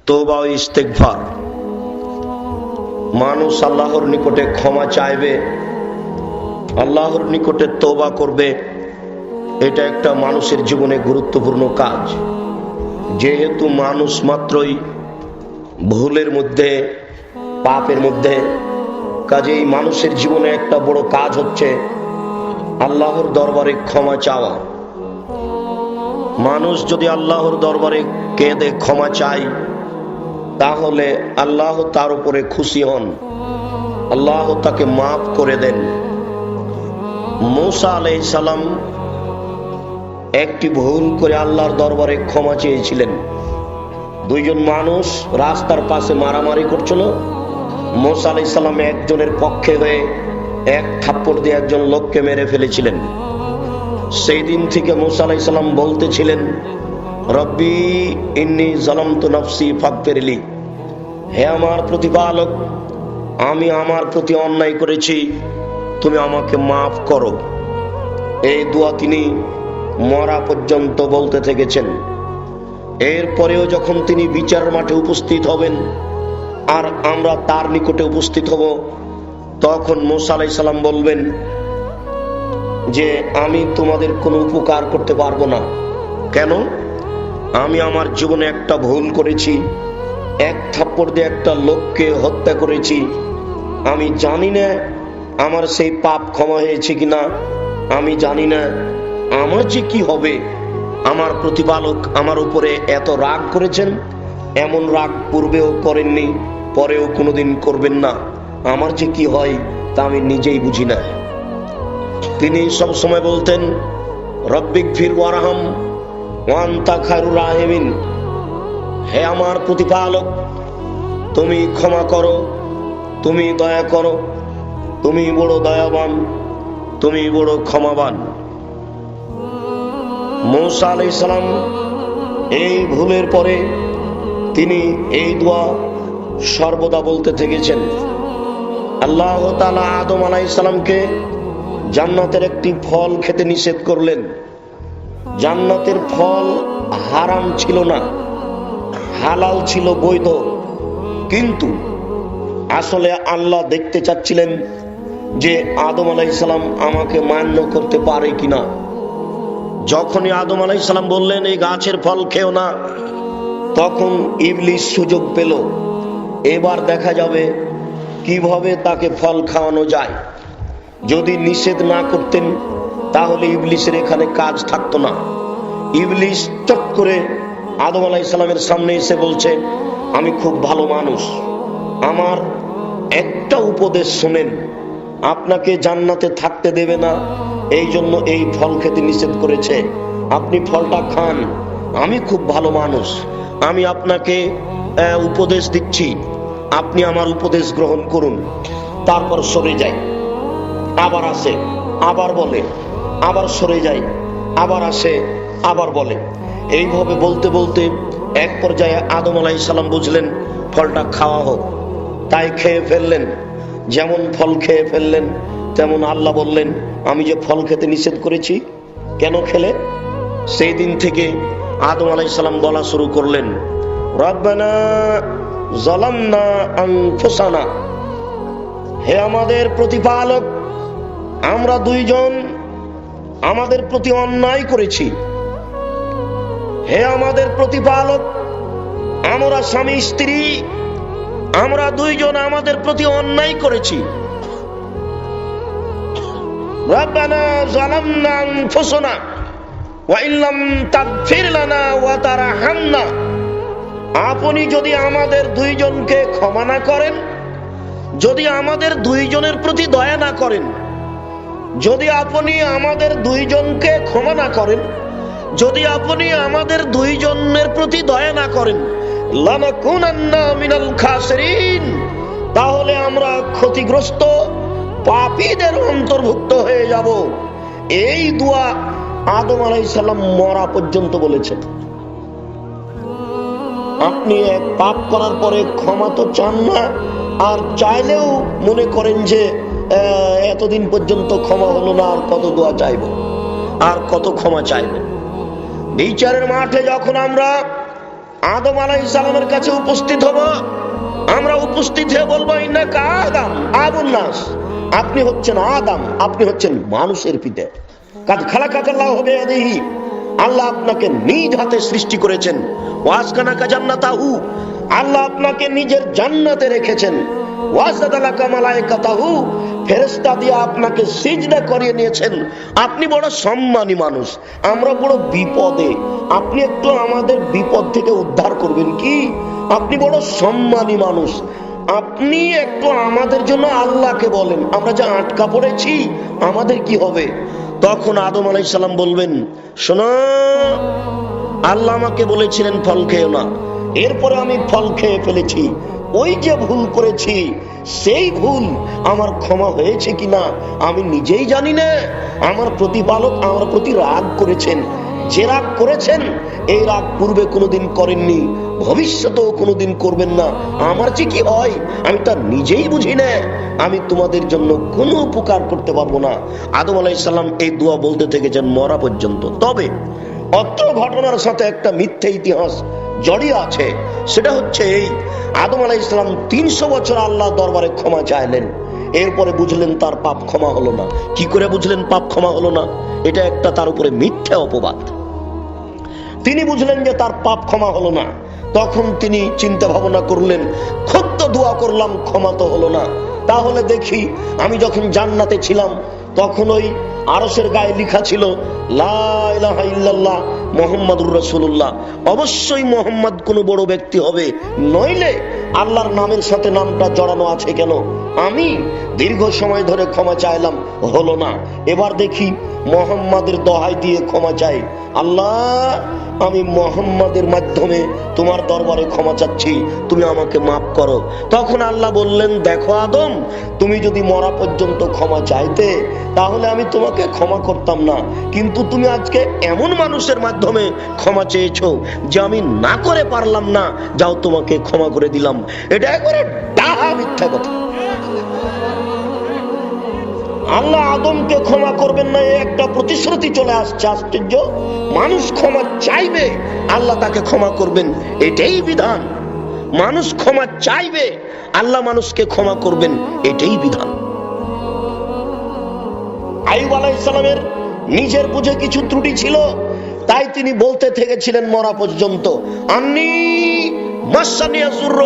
তওবা ও ইস্তেগফার। মানুষ আল্লাহর নিকটে ক্ষমা চাইবে, আল্লাহর নিকটে তওবা করবে, এটা একটা মানুষের জীবনে গুরুত্বপূর্ণ কাজ। যেহেতু মানুষ মাত্রই ভুলের মধ্যে, পাপের মধ্যে, কাজেই মানুষের জীবনে একটা বড় কাজ হচ্ছে আল্লাহর দরবারে ক্ষমা চাওয়া। মানুষ যদি আল্লাহর দরবারে কেঁদে ক্ষমা চায়, তাহলে আল্লাহ তার উপরে খুশি হন, আল্লাহ তাকে মাফ করে দেন। মূসা আলাইহিস সালাম একটি ভুল করে আল্লাহর দরবারে ক্ষমা চেয়েছিলেন। দুইজন মানুষ রাস্তার পাশে মারামারি করছিল। মূসা আলাইহিস সালাম একজনের পক্ষে হয়ে এক থাপ্পড় দিয়ে একজন লোককে মেরে ফেলেছিলেন। সেই দিন থেকে মূসা আলাইহিস সালাম বলতেছিলেন, রব্বি ইন্নী যালামতু নাফসি ফাগফিরলি, হে আমার প্রতিপালক, আমি আমার প্রতি অন্যায় করেছি, তুমি আমাকে মাফ করো। এই দোয়া তিনি মরা পর্যন্ত বলতে থেকেছেন। এরপরেও যখন তিনি বিচার মাঠে উপস্থিত হবেন আর আমরা তার নিকটে উপস্থিত হব, তখন মূসা আলাইহিস সালাম বলবেন যে আমি তোমাদের কোনো উপকার করতে পারবো না। কেন? আমি আমার জীবনে একটা ভুল করেছি, এক থাপ্পড় দিয়ে একটা লোককে হত্যা করেছি। আমি জানি না আমার সেই পাপ ক্ষমা হয়েছে কিনা, আমি জানি না আমার যে কি হবে। আমার প্রতিপালক আমার উপরে এত রাগ করেছেন, এমন রাগ পূর্বেও করেননি, পরেও কোনোদিন করবেন না। আমার যে কি হয় তা আমি নিজেই বুঝি না। তিনি সব সময় বলতেন, রব্বিগফির ওয়ারহাম ওয়া আনতা খায়রুর রাহিমিন, হে আমার প্রতিপালক, তুমি ক্ষমা করো, তুমি দয়া করো, তুমি বড় দয়াবান, তুমি বড় ক্ষমাবান। মূসা আলাইহিস সালাম এই ভুলের পরে তিনি এই দোয়া সর্বদা বলতে থেকেছেন। আল্লাহ তাআলা আদম আলাইহিস সালামকে জান্নাতের একটি ফল খেতে নিষেধ করলেন। জান্নাতের ফল হারাম ছিল না, হালাল ছিল, বৈধ। কিন্তু আসলে আল্লাহ দেখতে চাচ্ছিলেন যে আদম আলাইহিস সালাম আমাকে মান্য করতে পারে কিনা। যখনই আদম আলাইহিস সালাম বললেন এই গাছের ফল খেও না, তখন ইবলিস সুযোগ পেল। এবার দেখা যাবে কিভাবে তাকে ফল খাওয়ানো যায়। যদি নিষেধ না করতেন তাহলে ইবলিসের এখানে কাজ থাকতো না। ইবলিস চট করে আদম আলাইহিস সালামের সামনে এসে বলছে, আমি খুব ভালো মানুষ, আমার একটা উপদেশ শুনেন, আপনাকে জান্নাতে থাকতে দেবে না, এই জন্য এই ফল খেতে নিষেধ করেছে, আপনি ফলটা খান। আমি খুব ভালো মানুষ, আমি আপনাকে উপদেশ দিচ্ছি, আপনি আমার উপদেশ গ্রহণ করুন। তারপর সরে যায়, আবার আসে, আবার বলে, আবার সরে যায়, আবার আসে, আবার বলে। এইভাবে বলতে বলতে এক পর্যায়ে আদম আলাইহিস সালাম বুঝলেন ফলটা খাওয়া হোক, তাই খেয়ে ফেললেন। যেমন ফল খেয়ে ফেললেন, তেমন আল্লাহ বললেন, আমি যে ফল খেতে নিষেধ করেছি, কেন খেলে? সেই দিন থেকে আদম আলাইহিস সালাম বলা শুরু করলেন, রব্বানা যালামনা আনফুসানা, হে আমাদের প্রতিপালক, আমরা দুইজন আমাদের প্রতি অন্যায় করেছি। হে আমাদের প্রতিপালক, আমরা স্বামী স্ত্রী, আমরা দুইজন আমাদের প্রতি অন্যায় করেছি। রব্বানা যালামনা আনফুসানা ওয়া ইল্লাম তাগফির লানা ওয়া তারহামনা, আপনি যদি আমাদের দুইজনকে ক্ষমা না করেন, যদি আমাদের দুইজনের প্রতি দয়া না করেন, যদি আপনি আমাদের দুইজনকে ক্ষমা না করেন, যদি আপনি আমাদের দুইজনের প্রতি দয়া না করেন, লানাকুনান্না মিনাল খাসিরিন, তাহলে আমরা ক্ষতিগ্রস্ত পাপীদের অন্তর্ভুক্ত হয়ে যাব। এই দোয়া আদম আলাইহিস সালাম মরা পর্যন্ত বলেছেন। আপনি এক পাপ করার পরে ক্ষমা তো চান না, আর চাইলেও মনে করেন যে এতদিন পর্যন্ত ক্ষমা হলো না, আর কত দোয়া চাইব, আর কত ক্ষমা চাইব। বিচারের মাঠে যখন আমরা আদম আলাইহিস সালামের কাছে উপস্থিত হব। আমরা উপস্থিত হয়ে বলবো ইন্নাকা আদম আবুন নাস, আপনি হচ্ছেন আদম, আপনি হচ্ছেন মানুষের পিতা। কাদ খালাকাকাল্লাহু বিয়াদিহি, আল্লাহ আপনাকে নিজ হাতে সৃষ্টি করেছেন। ওয়াসকানাকা জান্নাতাহু, আল্লাহ আপনাকে নিজের জান্নাতে রেখেছেন। ওয়াসদালাকা মালায়েকাতাহু, ফেরেশতা দিয়ে আপনাকে সিজদা করিয়ে নিয়েছেন। আপনি বড় সম্মানী মানুষ, আমরা বড় বিপদে, আপনি একটু আমাদের বিপদ থেকে উদ্ধার করবেন কি? আপনি বড় সম্মানী মানুষ, আপনি একটু আমাদের জন্য আল্লাহকে বলেন, আমরা যা আটকা পড়েছি আমাদের কি হবে? তখন আদম আলাইহিস সালাম বলবেন, শোনো, আল্লাহ আমাকে বলেছিলেন ফল খেও না, এরপরে আমি ফল খেয়ে ফেলেছি। ওই যে ভুল করেছি, সেই ভুল আমার ক্ষমা হয়েছে কিনা আমি নিজেই জানি না। আমার প্রতিপালক আমার প্রতি রাগ করেছেন। যে রাগ করেছেন, এই রাগ পূর্বে কোনোদিন করেননি, ভবিষ্যতেও কোনোদিন করবেন না। আমার যে কি হয় আমি তা নিজেই বুঝি না, আমি তোমাদের জন্য কোনো উপকার করতে পারবো না। আদম আলাইহিস সালাম এই দোয়া বলতে থেকেছেন মরা পর্যন্ত। তবে অত্র ঘটনার সাথে একটা মিথ্যে ইতিহাস জড়িয়ে আছে। সেটা হচ্ছে এই, আদম আলাইহিস সালাম 300 বছর আল্লাহ দরবারে ক্ষমা চাইলেন, এরপরে বুঝলেন তার পাপ ক্ষমা হলো না। কি করে বুঝলেন পাপ ক্ষমা হলো না? এটা একটা তার উপরে মিথ্যা অপবাদ। তিনি বুঝলেন যে তার পাপ ক্ষমা হলো না, তখন তিনি চিন্তা ভাবনা করলেন, খুব তো দোয়া করলাম, ক্ষমা তো হলো না, তাহলে দেখি আমি যখন জান্নাতে ছিলাম তখন ওই আরশের গায়ে লেখা ছিল লা ইলাহা ইল্লাল্লাহ মুহাম্মাদুর রাসূলুল্লাহ। অবশ্যই মোহাম্মদ কোনো বড় ব্যক্তি হবে, নইলে আল্লাহর নামের সাথে নামটা জড়ানো আছে কেন? আমি দীর্ঘ সময় ধরে ক্ষমা চাইলাম, হলো না, এবার দেখি মোহাম্মদের দোহাই দিয়ে ক্ষমা চাই। আল্লাহ, আমি মোহাম্মদের মাধ্যমে তোমার দরবারে ক্ষমা চাচ্ছি, তুমি আমাকে মাফ করো। তখন আল্লাহ বললেন, দেখো আদম, তুমি যদি মরা পর্যন্ত ক্ষমা চাইতে তাহলে আমি তোমাকে ক্ষমা করতাম না, কিন্তু তুমি আজকে এমন মানুষের মাধ্যমে ক্ষমা চেয়েছো যে আমি না করে পারলাম না, যাও তোমাকে ক্ষমা করে দিলাম। এটা একবারে ডাহা মিথ্যা কথা। আল্লাহ আদমকে ক্ষমা করবেন না, একটা প্রতিশ্রুতি চলে আসছে। আশ্চর্য, মানুষ ক্ষমা চাইবে, আল্লাহ তাকে ক্ষমা করবেন, এটাই বিধান। মানুষ ক্ষমা চাইবে, আল্লাহ মানুষকে ক্ষমা করবেন, এটাই বিধান। আইয়ুব আলাইহিস সালামের নিজের বুঝে কিছু ত্রুটি ছিল, তাই তিনি বলতে থেকেছিলেন মরা পর্যন্ত, আন্নী মাসানি আসুর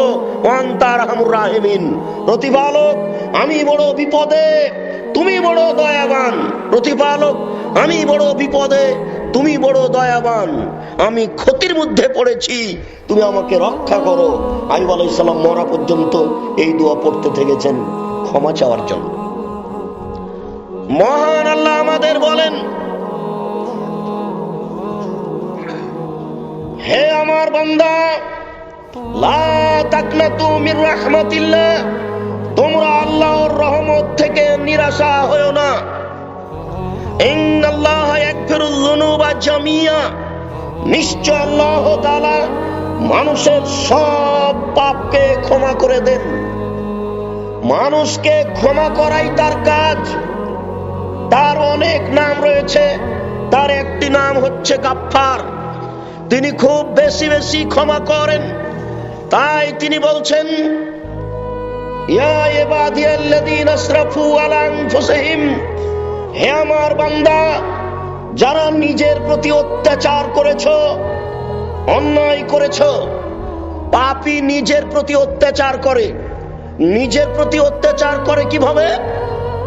ওয়া আনতা আরহামুর রাহিমিন, প্রতিপালক আমি বড় বিপদে, তুমি বড় দয়াবান। প্রতিপালক আমি বড় বিপদে, তুমি বড় দয়াবান, আমি ক্ষতির মধ্যে পড়েছি, তুমি আমাকে রক্ষা করো। আইয়ুব আলাইহিস সালাম মরা পর্যন্ত এই দোয়া পড়তে থেকেছেন ক্ষমা চাওয়ার জন্য। মহান আল্লাহ আমাদের বলেন, হে আমার বান্দা, লা তাকনাতু মির রাহমাতিল্লাহ, তোমরা আল্লাহর রহমত থেকে নিরাশা হয়ো না। ইন্নাল্লাহা ইয়াগফিরুয যুনুবা জামিয়া, নিশ্চয় আল্লাহ তাআলা মানুষের সব পাপকে ক্ষমা করে দেন। মানুষকে ক্ষমা করাই তার কাজ। তার অনেক নাম রয়েছে, তার একটি নাম হচ্ছে গাফফার। তিনি খুব বেশি বেশি ক্ষমা করেন, তাই তিনি বলছেন, ইয়া ইবাদিয়াল্লাযীনা আসরাফু আলা আনফুসিহিম, হে আমার বান্দা, যারা নিজের প্রতি অত্যাচার করেছো, অন্যায় করেছো। পাপী নিজের প্রতি অত্যাচার করে। নিজের প্রতি অত্যাচার করে কিভাবে?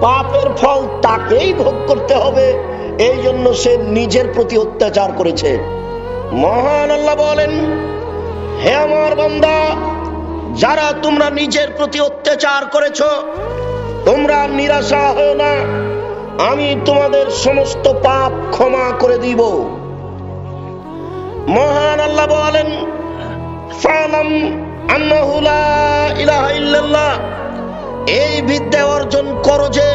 পাপের ফল তাকেই ভোগ করতে হবে, এই জন্য সে নিজের প্রতি অত্যাচার করেছে। মহান আল্লাহ বলেন, হে আমার বান্দা, যারা তোমরা নিজের প্রতি অত্যাচার করেছো, তোমরা নিরাশা হও না, আমি তোমাদের সমস্ত পাপ ক্ষমা করে দিব। মহান আল্লাহ বলেন, ফালাম আন্নাহু লা ইলাহা ইল্লাল্লাহ, এই বিদ্যা অর্জন করো যে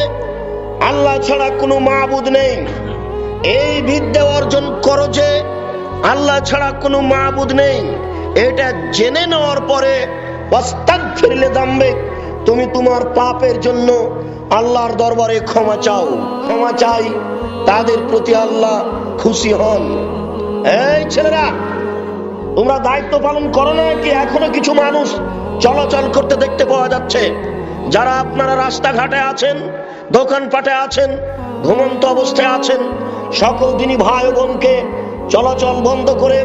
আল্লাহ ছাড়া কোনো মাবুদ নেই। এই বিদ্যা অর্জন করো যে আল্লাহ ছাড়া কোনো মাবুদ নেই। এটা জেনে নেওয়ার পরে ওয়াস্তাগফির লিযামবিক, তুমি তোমার পাপের জন্য আল্লাহর দরবারে ক্ষমা চাও। ক্ষমা চাই, তাদের প্রতি আল্লাহ খুশি হন। এই ছেলেরা, তোমরা দায়িত্ব পালন করো না কি? এখনো কিছু মানুষ চলাচল করতে দেখতে পাওয়া যাচ্ছে। যারা আপনারা রাস্তাঘাটে আছেন, দোকানপাটে আছেন, ঘুমন্ত অবস্থায় আছেন, সকল দিনই ভাই বোনকে চলাচল বন্ধ করে,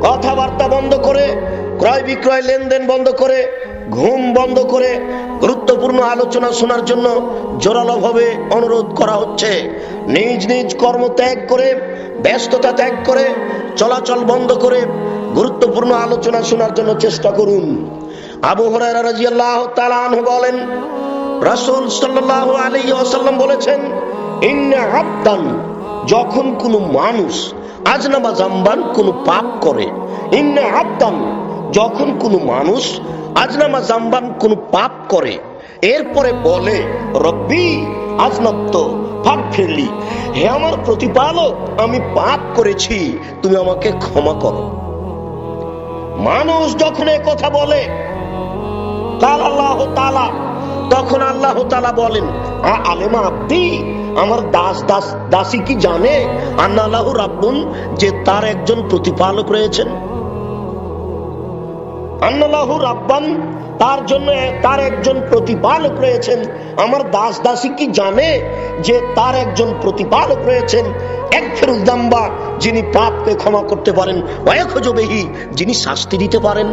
কথাবার্তা বন্ধ করে, ক্রয় বিক্রয় লেনদেন বন্ধ করে, ঘুম বন্ধ করে গুরুত্বপূর্ণ আলোচনা শোনার জন্য জোরালোভাবে অনুরোধ করা হচ্ছে। নিজ নিজ কর্ম ত্যাগ করে, ব্যস্ততা ত্যাগ করে, চলাচল বন্ধ করে গুরুত্বপূর্ণ আলোচনা শোনার জন্য চেষ্টা করুন। আবু হুরায়রা রাদিয়াল্লাহু তাআলা আনহু বলেন, রাসূল সাল্লাল্লাহু আলাইহি ওয়াসাল্লাম বলেছেন, ইন্না আবদান, যখন কোনো মানুষ আজনাবা জামবান, কোনো পাপ করে, ইন্না আবদান, যখন কোনো মানুষ আজনামা জামবান, কোনো পাপ করে, এরপরে বলে রব্বি আজনাবতু ফাগফিরলি, হে আমার প্রতিপালক, আমি পাপ করেছি, তুমি আমাকে ক্ষমা করো। মানুষ যখন এই কথা বলে আল্লাহ তাআলা, তখন আল্লাহ তাআলা বলেন, আলেমা আব্দি, আমার দাসী কি জানে আন্না লাহু রাব্বুন, যে তার একজন প্রতিপালক রয়েছেন? আন্না লাহু রাব্বান, তার জন্য তার একজন প্রতিপালক রয়েছেন। আমার দাসী কি জানে যে তার একজন প্রতিপালক রয়েছেন? একফিরুল যামবা, যিনি পাপকে ক্ষমা করতে পারেন, ওয়ায়াখযু বিহি, যিনি শাস্তি দিতে পারেন।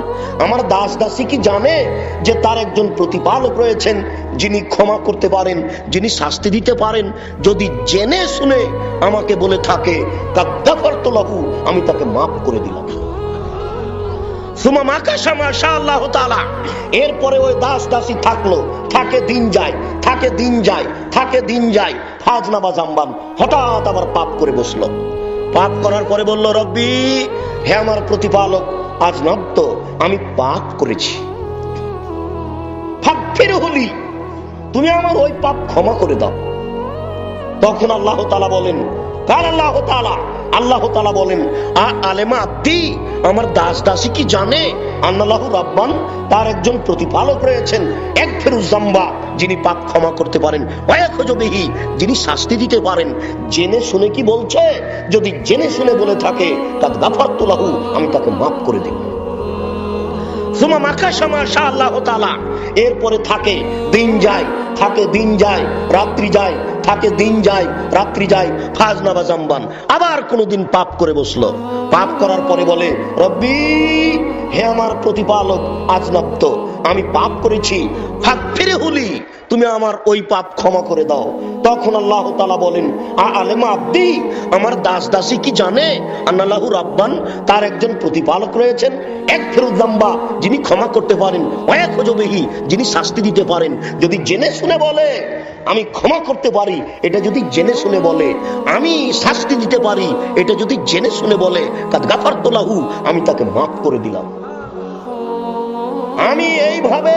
আমার দাসী কি জানে যে তার একজন প্রতিপালক রয়েছেন, যিনি ক্ষমা করতে পারেন, যিনি শাস্তি দিতে পারেন? যদি জেনে শুনে আমাকে বলে থাকে কাদ্দাফারতু লাহু, আমি তাকে মাফ করে দিলাম। সুমা মাকাশা মাশাআল্লাহু তাআলা, এরপরে ওই দাসী থাকলো, থাকে দিন যায়, থাকে দিন যায়, থাকে দিন যায়, ফাজনাবা জামবান, হঠাৎ আবার পাপ করে বসলো। পাপ করার পরে বলল, রব্বি, হে আমার প্রতিপালক, আজনাবতু, আমি পাপ করেছি, ফাগফিরহুলি, তুমি আমার ওই পাপ ক্ষমা করে দাও। তখন আল্লাহ তাআলা বলেন, কার আল্লাহ তাআলা, আল্লাহ তাআলা বলেন, আলেমা আব্দি, আমার দাসী কি জানে আন্না লাহু রাব্বান, তার একজন প্রতিপালক রয়েছেন, একফিরুজ যামবা, যিনি পাপ ক্ষমা করতে পারেন, ওয়ায়াখযু বিহি, যিনি শাস্তি দিতে পারেন। জেনে শুনে কি বলছে? যদি জেনে শুনে বলে থাকে কাদ গাফারতু লাহু, আমি তাকে মাফ করে দেব। সুমা মাকাশা মাশাআল্লাহু তাআলা, এরপরে থাকে দিন যায়, থাকে দিন যায়, রাত্রি যায়, থাকে দিন যায়, রাত্রি যায়, ফাজনাবা জামবান, আবার কোনদিন পাপ করে বসলো। পাপ করার পরে বলে, রব্বি, হে আমার প্রতিপালক, আজনাবতু, আমি পাপ করেছি, ফাগফিরহুলি, তুমি আমার ওই পাপ ক্ষমা করে দাও। তখন আল্লাহ তাআলা বলেন, আলেমা আব্দি, আমার দাসী কি জানে আন্না লাহু রাব্বান, তার একজন প্রতিপালক রয়েছেন, একফিরুজ যামবা, যিনি ক্ষমা করতে পারেন, ওয়ায়াখযু বিহি, যিনি শাস্তি দিতে পারেন। যদি জেনে শুনে বলে আমি ক্ষমা করতে পারি, এটা যদি জেনে শুনে বলে আমি শাস্তি দিতে পারি, এটা যদি জেনে শুনে বলে কাদ গাফারতু লাহু, আমি তাকে মাফ করে দিলাম। আমি এইভাবে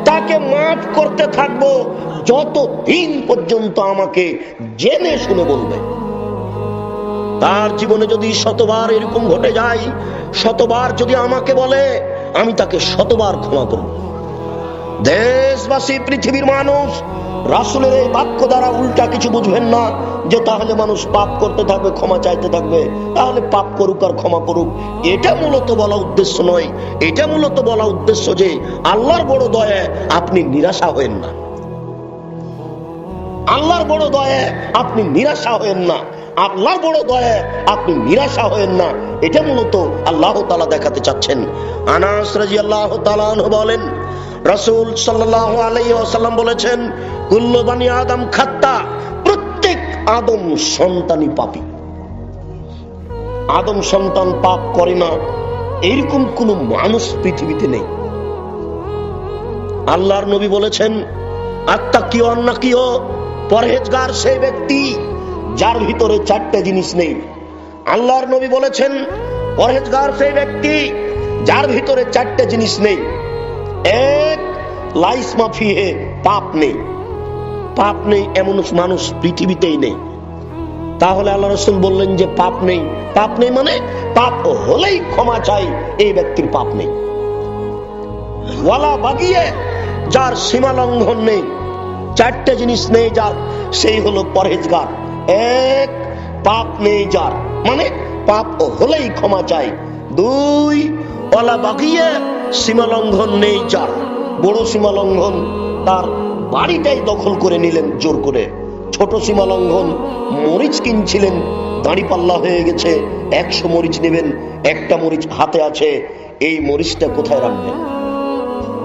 তাকে মাফ করতে থাকবো যতদিন পর্যন্ত আমাকে জেনে শুনে বলবে। তার জীবনে যদি শতবার এরকম ঘটে যায়, শতবার যদি আমাকে বলে, আমি তাকে শতবার ক্ষমা করব। দেশবাসী, পৃথিবীর মানুষ রাসূলের এই বাক্য দ্বারা উল্টা কিছু বুঝবেন না যে তাহলে মানুষ পাপ করতে থাকবে, ক্ষমা চাইতে থাকবে, তাহলে পাপ করুক আর ক্ষমা করুক। এটা মূলত বলা উদ্দেশ্য নয়। এটা মূলত বলা উদ্দেশ্য যে আল্লাহর বড় দয়ায় আপনি নিরাশা হবেন না, আল্লাহর বড় দয়ায় আপনি নিরাশা হবেন না, আল্লাহর বড় দয়ায় আপনি নিরাশা হবেন না। এটা মূলত আল্লাহ তাআলা দেখাতে চাচ্ছেন। আনাস রাদিয়াল্লাহু তাআলা আনহু বলেন, রাসূল সাল্লাল্লাহু আলাইহি ওয়াসাল্লাম বলেছেন, কুল্লু বানি আদম খাত্তা, প্রত্যেক আদম সন্তানই পাপী। আদম সন্তান পাপ করে না এরকম কোন মানুষ পৃথিবীতে নেই। আল্লাহর নবী বলেছেন, আত্তাকিও আন্নাকিও, পরহেজগার সেই ব্যক্তি যার ভিতরে চারটে জিনিস নেই। আল্লাহর নবী বলেছেন, পরহেজগার সেই ব্যক্তি যার ভিতরে চারটে জিনিস নেই। এক, লাইস মাফিহে, পাপ নেই। পাপ নেই এমন মানুষ পৃথিবীতেই নেই। তাহলে আল্লাহ রাসূল বললেন যে পাপ নেই, পাপ নেই মানে পাপ হলেই ক্ষমা চাই, এই ব্যক্তির পাপ নেই। ওয়ালা বাগিয়ে, যার সীমা লঙ্ঘন নেই, চারটে জিনিস নেই যার, সেই হলো পরহেজগার। এক, পাপ নেই যার, মানে পাপ হলেই ক্ষমা চাই। দুই, ওয়ালা বাগিয়া, সীমা লঙ্ঘন নেই যার। বড় সীমা লঙ্ঘন, তার বাড়িটাই দখল করে নিলেন জোর করে। ছোট সীমা লঙ্ঘন, মরিচ কিনছিলেন, দাঁড়িপাল্লা হয়ে গেছে, 100 মরিচ নেবেন, একটা মরিচ হাতে আছে, এই মরিচটা কোথায় রাখবেন?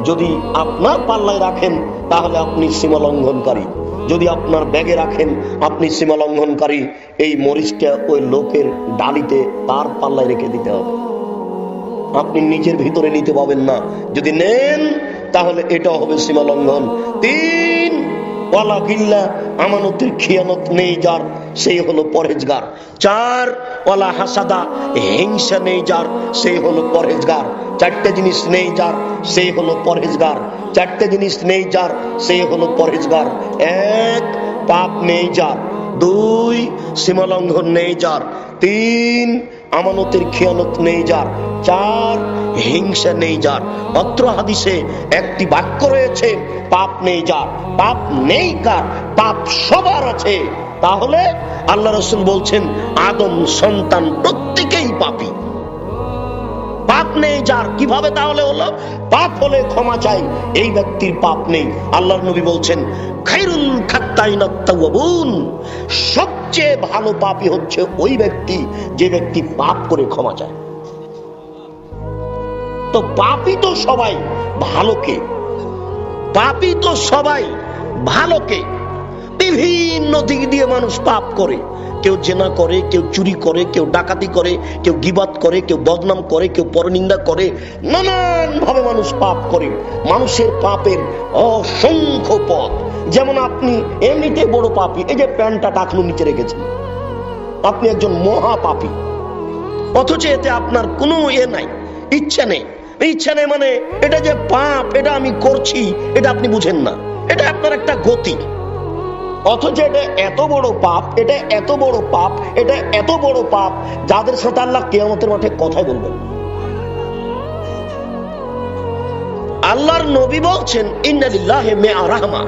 যদি আপনার পাল্লায় রাখেন তাহলে আপনি সীমা লঙ্ঘনকারী, যদি আপনার ব্যাগে রাখেন আপনি সীমা লঙ্ঘনকারী। এই মরিচটা ওই লোকের ডালিতে তার পাল্লায় রেখে দিতে হবে, আপনি নিজের ভিতরে নিতে পাবেন না। যদি নেন তাহলে এটা হবে সীমা লঙ্ঘন। তিন, ওয়ালা গিল্লা, আমানতের খিয়ানত নেই যার, সেই হলো পরহেজগার। চার, ওয়ালা হাসাদা, হিংসা নেই যার, সেই হলো পরহেজগার। চারটে জিনিস নেই যার, সেই হলো পরহেজগার। চারটে জিনিস নেই যার, সেই হলো পরহেজগার। এক, পাপ নেই যার। দুই, সীমা লঙ্ঘন নেই যার। তিন, আমানতের খিয়ানত নেই যার। চার, হিংসা নেই যার। অত্র হাদিসে একটি বাক্য রয়েছে, পাপ নেই যার। পাপ নেই কার? পাপ সবার আছে। তাহলে আল্লাহ রাসূল বলছেন আদম সন্তান প্রত্যেকেই পাপী। পাপ নেই যার, কিভাবে তাহলে হলো? পাপ হলে ক্ষমা চাই, এই ব্যক্তির পাপ নেই। আল্লাহর নবী বলছেন খায়রুল খাত্তাইনাত তাওয়াবুন, সবচেয়ে ভালো পাপী হচ্ছে ওই ব্যক্তি যে ব্যক্তি পাপ করে ক্ষমা চায়। তো পাপী তো সবাই, ভালো কে? পাপী তো সবাই, ভালো কে? বিভিন্ন দিক দিয়ে মানুষ পাপ করে। কেউ জেনা করে, কেউ চুরি করে, কেউ ডাকাতি করে, কেউ গীবাত করে, কেউ বদনাম করে, কেউ পরনিন্দা করে, নানান ভাবে মানুষ পাপ করে। মানুষের পাপের অসংখ্য পথ। যেমন আপনি এমনিতে বড় পাপী, এই যে প্যান্টটা টাকনু নিচে রেখেছেন, আপনি একজন মহা পাপী, অথচ এতে আপনার কোনো নাই, ইচ্ছা নেই। ইচ্ছা নেই মানে এটা যে পাপ, এটা আমি করছি, এটা আপনি বুঝেন না, এটা আপনার একটা গতি। অথচ এটা এত বড় পাপ, এটা এত বড় পাপ, এটা এত বড় পাপ, যাদের সাথে আল্লাহ কিয়ামতের মাঠে কথাই বলবেন। আল্লাহর নবী বলছেন ইন্না লিল্লাহি মিআ রাহমা,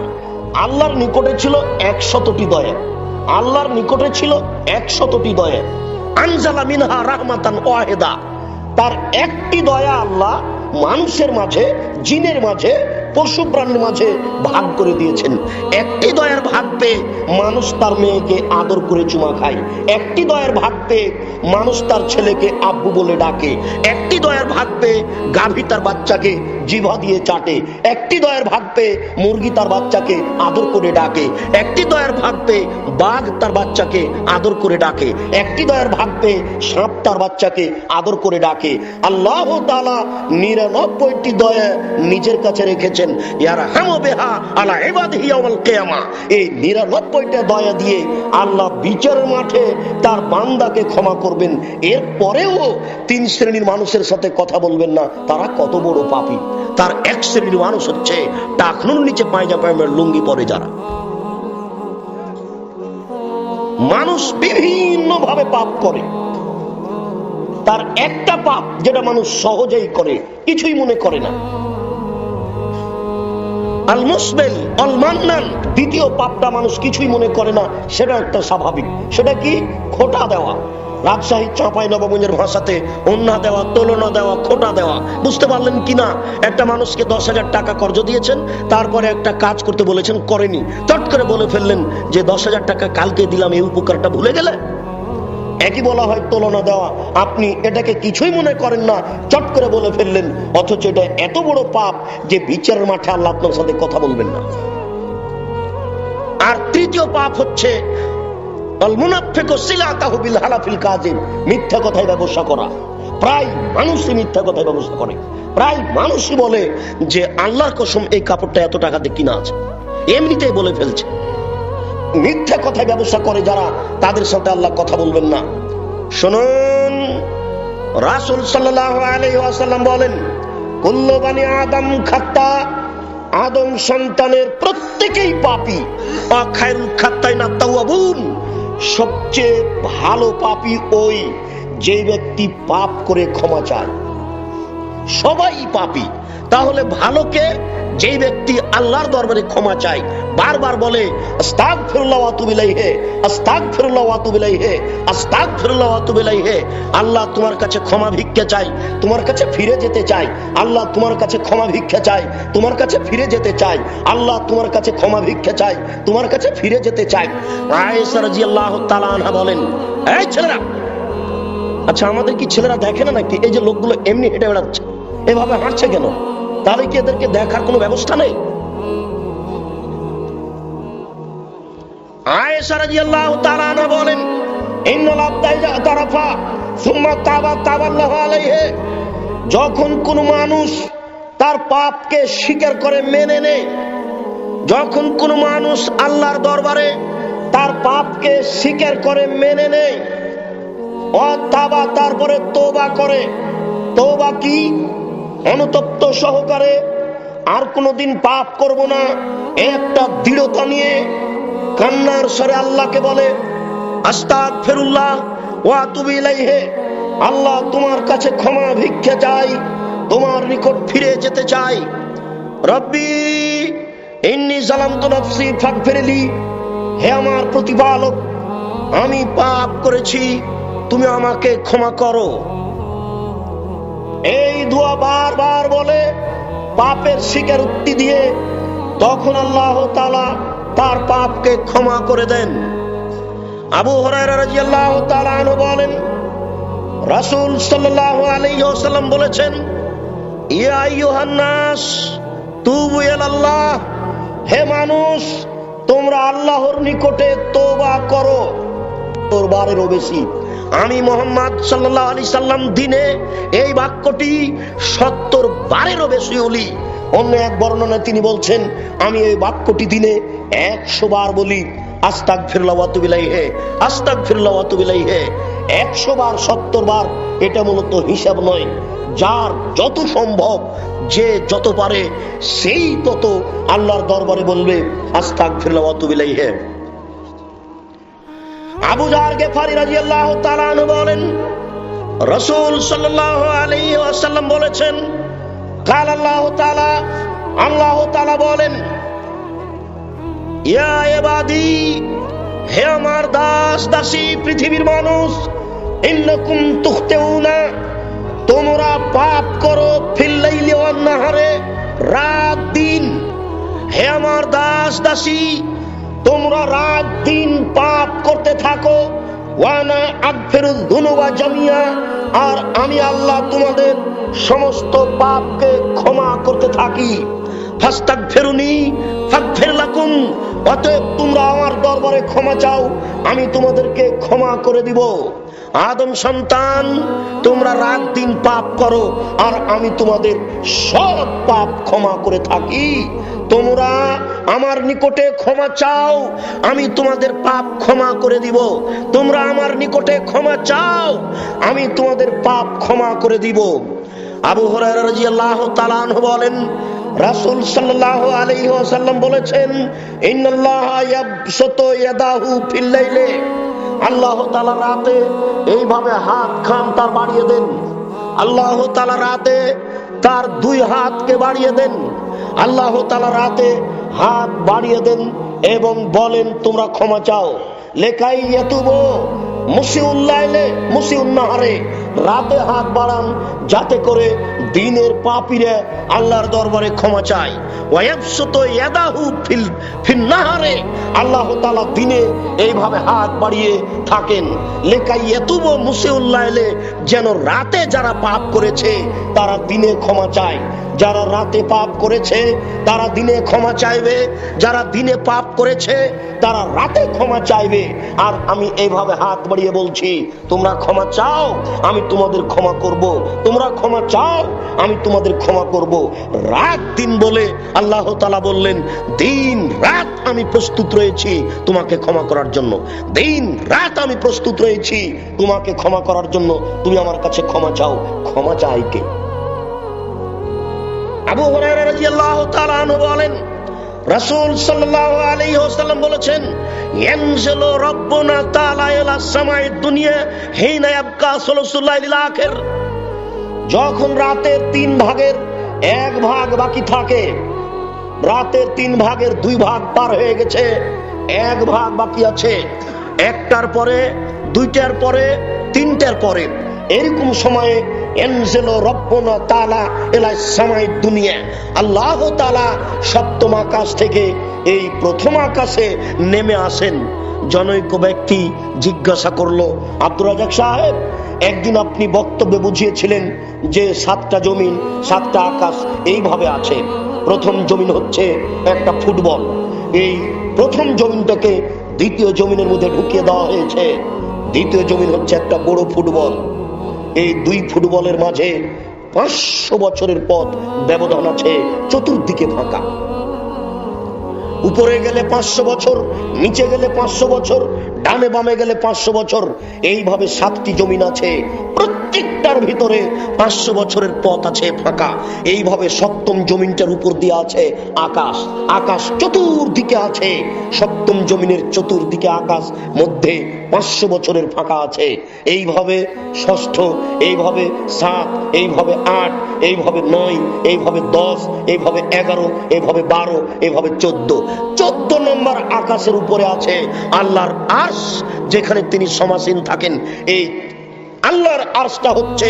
আল্লাহর নিকটে ছিল 100টি দয়া। আল্লাহর নিকটে ছিল 100টি দয়া। আনজালা মিনহা রাহমাতান ওয়াহিদা, তার একটি দয়া আল্লাহ মানুষের মাঝে, জিনের মাঝে, পশু প্রাণীর মাঝে ভাগ করে দিয়েছেন। একটি দয়ার ভাগ পেয়ে মানুষ তার মেয়েকে আদর করে চুমা খায়। একটি দয়ার ভাগ পেয়ে মানুষ তার ছেলেকে আব্বু বলে ডাকে। একটি দয়ার ভাগ পেয়ে গাভী তার বাচ্চাকে জিভা দিয়ে চাটে। একটি দয়ার ভাগ পেয়ে মুরগি তার বাচ্চাকে আদর করে ডাকে। একটি দয়ার ভাগ পেয়ে বাঘ তার বাচ্চাকে আদর করে ডাকে। একটি দয়ার ভাগ পেয়ে সাপ তার বাচ্চাকে আদর করে ডাকে। আল্লাহ তাআলা 99টি দয়া নিজের কাছে রেখেছেন। ইয়ারহামু বিহা আলা ইবাদিহি ইয়াউমাল কিয়ামা, এই 99টা দয়া দিয়ে আল্লাহ বিচারের মাঠে তার বান্দাকে ক্ষমা করবেন। এরপরেও 3 শ্রেণীর মানুষের সাথে কথা বলবেন না, তারা কত বড় পাপী। তার এক শ্রেণীর মানুষ হচ্ছে টাকনুর নিচে পায়জামার লুঙ্গি পরে যারা। মানুষ বিভিন্ন ভাবে পাপ করে, তার একটা পাপ যেটা মানুষ সহজেই করে, কিছুই মনে করে না, আল মুসবিল আল মান্নান, দ্বিতীয় পাপটা মানুষ কিছুই মনে করে না, সেটা একটা স্বাভাবিক। সেটা কি? খোটা দেওয়া। রাজশাহী চাঁপাইনবাবগঞ্জের ভাষাতে অন্যা দেওয়া, তুলনা দেওয়া, খোটা দেওয়া। বুঝতে পারলেন কিনা? একটা মানুষকে 10,000 টাকা কর্জ দিয়েছেন, তারপরে একটা কাজ করতে বলেছেন, করেনি, চট করে বলে ফেললেন যে 10,000 টাকা কালকে দিলাম, এই উপকারটা ভুলে গেলে। একই বলা হয় তুলনা দেওয়া। আপনি এটাকে কিছুই মনে করেন না, চট করে বলে ফেললেন, অথচ এটা এত বড় পাপ যে বিচারের মাঠে আল্লাহ আপনার সাথে কথা বলবেন না। আর তৃতীয় পাপ হচ্ছে আল মুনাফিকু সিলাতাহু বিল হালাফিল কাযিব, মিথ্যা কথায় ব্যবসা করা। প্রায় মানুষই মিথ্যা কথায় ব্যবসা করে। প্রায় মানুষই বলে যে আল্লাহর কসম এই কাপড়টা এত টাকা দিয়ে কিনা আছে, এমনিতেই বলে ফেলছে। মিথ্যা কথায় ব্যবসা করে যারা, তাদের সাথে আল্লাহ কথা বলবেন না। শুনুন, রাসূল সাল্লাল্লাহু আলাইহি ওয়াসাল্লাম বলেন কুল্লু বানি আদম খাত্তা, আদম সন্তানের প্রত্যেকেই পাপী। ওয়া খায়রুল খাত্তাইনা তাওয়াবুন, সবচেয়ে ভালো পাপী ওই যে ব্যক্তি পাপ করে ক্ষমা চায়। সবাই পাপী, তাহলে ভালো কে? যেই ব্যক্তি আল্লাহর দরবারে ক্ষমা চায়, বারবার বলে আস্তাগফিরুল্লাহ ওয়া আতুবু ইলাইহি, আস্তাগফিরুল্লাহ ওয়া আতুবু ইলাইহি, আস্তাগফিরুল্লাহ ওয়া আতুবু ইলাইহি। আল্লাহ তোমার কাছে ক্ষমা ভিক্ষা চাই, তোমার কাছে ফিরে যেতে চাই। আল্লাহ তোমার কাছে ক্ষমা ভিক্ষা চাই, তোমার কাছে ফিরে যেতে চাই। আল্লাহ তোমার কাছে ক্ষমা ভিক্ষা চাই, তোমার কাছে ফিরে যেতে চাই। আয়েশা রাদিয়াল্লাহু তাআলা আনহা বলেন, এই ছেলেরা, আচ্ছা আমাদের কি ছেলেরা দেখে না নাকি এই যে লোকগুলো এমনি হেঁটে বেড়াচ্ছে, এভাবে হাঁটছে কেন? তাহলে কি এদেরকে দেখার কোনো ব্যবস্থা নেই? আয়েশা রাদিয়াল্লাহু তাআলা আনহা বলেন, ইন্নাল আবদা ইযা তারাফা সুম্মা তাবা তাবাল্লাহু আলাইহি। যখন কোন মানুষ তার পাপকে স্বীকার করে মেনে নেয়, যখন কোন মানুষ আল্লাহর দরবারে তার পাপকে স্বীকার করে মেনে নেয়, ও তাবা তারপরে তওবা করে। তওবা কি? অনুতপ্ত সহকারে আর কোনদিন পাপ করব না একটা দৃঢ়তা নিয়ে কান্নার স্বরে আল্লাহকে বলে আস্তাগফিরুল্লাহ ওয়া আতুবু ইলাইহি। আল্লাহ তোমার কাছে ক্ষমা ভিক্ষা চাই, তোমার নিকট ফিরে যেতে চাই। রব্বি ইন্নী যালামতু নাফসি ফাগফিরলি। হে আমার প্রতিপালক, আমি পাপ করেছি, তুমি আমাকে ক্ষমা করো। এই দোয়া বারবার বলে পাপের স্বীকারোক্তি দিয়ে তখন আল্লাহ তাআলা তার পাপকে ক্ষমা করে দেন। আবু হুরায়রা রাদিয়াল্লাহু তাআলা আনহু বলেন, রাসূল সাল্লাল্লাহু আলাইহি ওয়াসাল্লাম বলেছেন, ইয়া আইয়ুহান নাস তুবু ইলাল্লাহ। হে মানুষ, তোমরা আল্লাহর নিকটে তওবা করো। তোরবারেরও বেশি আমি মুহাম্মদ সাল্লাল্লাহু আলাইহি সাল্লাম দিনে এই বাক্যটি 70 বারেরও বেশি বলি। অন্য এক বর্ণনায় তিনি বলছেন, আমি এই বাক্যটি দিনে 100 বার বলি, আস্তাগফিরুল্লাহ ওয়া আতুবু ইলাইহি, আস্তাগফিরুল্লাহ ওয়া আতুবু ইলাইহি। 100 বার 70 বার এটা মূলত হিসাব নয়। যার যত সম্ভব, যে যত পারে সেই তত আল্লাহর দরবারে বলবে আস্তাগফিরুল্লাহ ওয়া আতুবু ইলাইহি। আবু যার গেফারি রাদিয়াল্লাহু তাআলা আনহু বলেন, রাসূল সাল্লাল্লাহু আলাইহি ওয়াসাল্লাম বলেছেন, কাল আল্লাহ তাআলা, আল্লাহ তাআলা বলেন, ইয়া ইবাদি, হে আমার দাস দাসী পৃথিবীর মানুষ, ইন্নাকুম তুখতাউনা, তোমরা পাপ করো, ফিল লাইলি ওয়ান নাহারে, রাত দিন। হে আমার দাস দাসী, তোমরা রাত দিন পাপ করতে থাকো। ওয়ানা আগফিরুয যুনুবা জামিয়া, আর আমি আল্লাহ তোমাদের সমস্ত পাপকে ক্ষমা করতে থাকি। ফাস্তাগফিরুনি ফাগফির লাকুম, অতএব তোমরা আমার দরবারে ক্ষমা চাও, আমি তোমাদেরকে ক্ষমা করে দিব। আদম সন্তান, তোমরা রাত দিন পাপ করো আর আমি তোমাদের সব পাপ ক্ষমা করে থাকি। তোমরা আমার নিকটে ক্ষমা চাও, আমি তোমাদের পাপ ক্ষমা করে দিব। তোমরা আমার নিকটে ক্ষমা চাও, আমি তোমাদের পাপ ক্ষমা করে দিব। আবু হুরায়রা রাদিয়াল্লাহু তাআলা আনহু বলেন, রাসূল সাল্লাল্লাহু আলাইহি ওয়াসাল্লাম বলেছেন, ইন্নাল্লাহা ইয়াবসুতু ইয়াদাহু ফিল লাইলি। আল্লাহ তাআলা রাতে এইভাবে হাত খান তার বাড়িয়ে দেন। আল্লাহ তাআলা রাতে তার দুই হাতকে বাড়িয়ে দেন। আল্লাহ তাআলা রাতে হাত বাড়িয়ে দেন এবং বলেন, তোমরা ক্ষমা চাও। লেকাই ইয়াতুবু মুসিউল লাইলে মুসিউন নাহারে, রাতে হাত বাড়ান যাতে করে দিনের পাপীরা আল্লাহর দরবারে ক্ষমা চায়। ওয়ায়াবসুতু ইয়াদাহু ফিল নাহারে, আল্লাহ তাআলা দিনে এইভাবে হাত বাড়িয়ে থাকেন। লেকাই ইয়াতুবু মুসিউল লাইলে, যেন রাতে যারা পাপ করেছে তারা দিনে ক্ষমা চায়। যারা রাতে পাপ করেছে তারা দিনে ক্ষমা চাইবে, যারা দিনে পাপ করেছে তারা রাতে ক্ষমা চাইবে। আর আমি এইভাবে হাত বাড়িয়ে বলছি, তোমরা ক্ষমা চাও, আমি তোমাদের ক্ষমা করব। তোমরা ক্ষমা চাও, আমি তোমাদের ক্ষমা করব। রাত দিন বলে আল্লাহ তাআলা বললেন, দিন রাত আমি প্রস্তুত রয়েছি তোমাকে ক্ষমা করার জন্য। দিন রাত আমি প্রস্তুত রয়েছি তোমাকে ক্ষমা করার জন্য। তুমি আমার কাছে ক্ষমা চাও। ক্ষমা চাই কে? আবু হুরায়রা রাদিয়াল্লাহু তাআলা আনহু বলেন, রাসূল সাল্লাল্লাহু আলাইহি ওয়াসাল্লাম বলেছেন, ইয়ানজিলু রাব্বুনা তাআলা ইলা সামাঈদ দুনিয়া হিনা ইয়াবকা সুলুসুল লাইলিল আখির। যখন রাতের 3 ভাগের 1 ভাগ বাকি থাকে, রাতের 3 ভাগের 2 ভাগ পার হয়ে গেছে, 1 ভাগ বাকি আছে। 1টার পরে, 2টার পরে, 3টার পরে এরকম সময়ে এনজেলো রব্বনা তাআলা ইলা সামাই দুনিয়া, আল্লাহ তাআলা সপ্তম আকাশ থেকে এই প্রথম আকাশে নেমে আসেন। জনৈক ব্যক্তি জিজ্ঞাসা করলো, আব্দুর রাজ্জাক সাহেব, একদিন আপনি বক্তব্যে বুঝিয়েছিলেন যে 7টা জমিন 7টা আকাশ এইভাবে আছে। প্রথম জমিন হচ্ছে একটা ফুটবল, এই প্রথম জমিনটাকে দ্বিতীয় জমিনের মধ্যে ঢুকিয়ে দেওয়া হয়েছে। দ্বিতীয় জমিন হচ্ছে একটা বড় ফুটবল। এই 2 ফুটবলের মাঝে 500 বছরের পথ ব্যবধান আছে, চতুর্দিকে ফাঁকা। উপরে গেলে 500 বছর, নিচে গেলে 500 বছর, ডানে বামে গেলে 500 বছর, এইভাবে 7টি জমিন আছে। প্রত্যেকটার ভিতরে 500 বছরের পথ আছে ফাঁকা। এইভাবে সপ্তম জমিনটার উপর দিয়ে আছে আকাশ। আকাশ চতুর্দিকে আছে, সপ্তম জমিনের চতুর্দিকে আকাশ, মধ্যে 500 বছরের ফাঁকা আছে। এইভাবে ষষ্ঠ, এইভাবে 7, এইভাবে 8, এইভাবে 9, এইভাবে 10, এইভাবে 11, এইভাবে 12, এইভাবে 14 নম্বর আকাশের উপরে আছে আল্লাহর আরশ, যেখানে তিনি সমাসীন থাকেন। এই আল্লাহর আরশটা হচ্ছে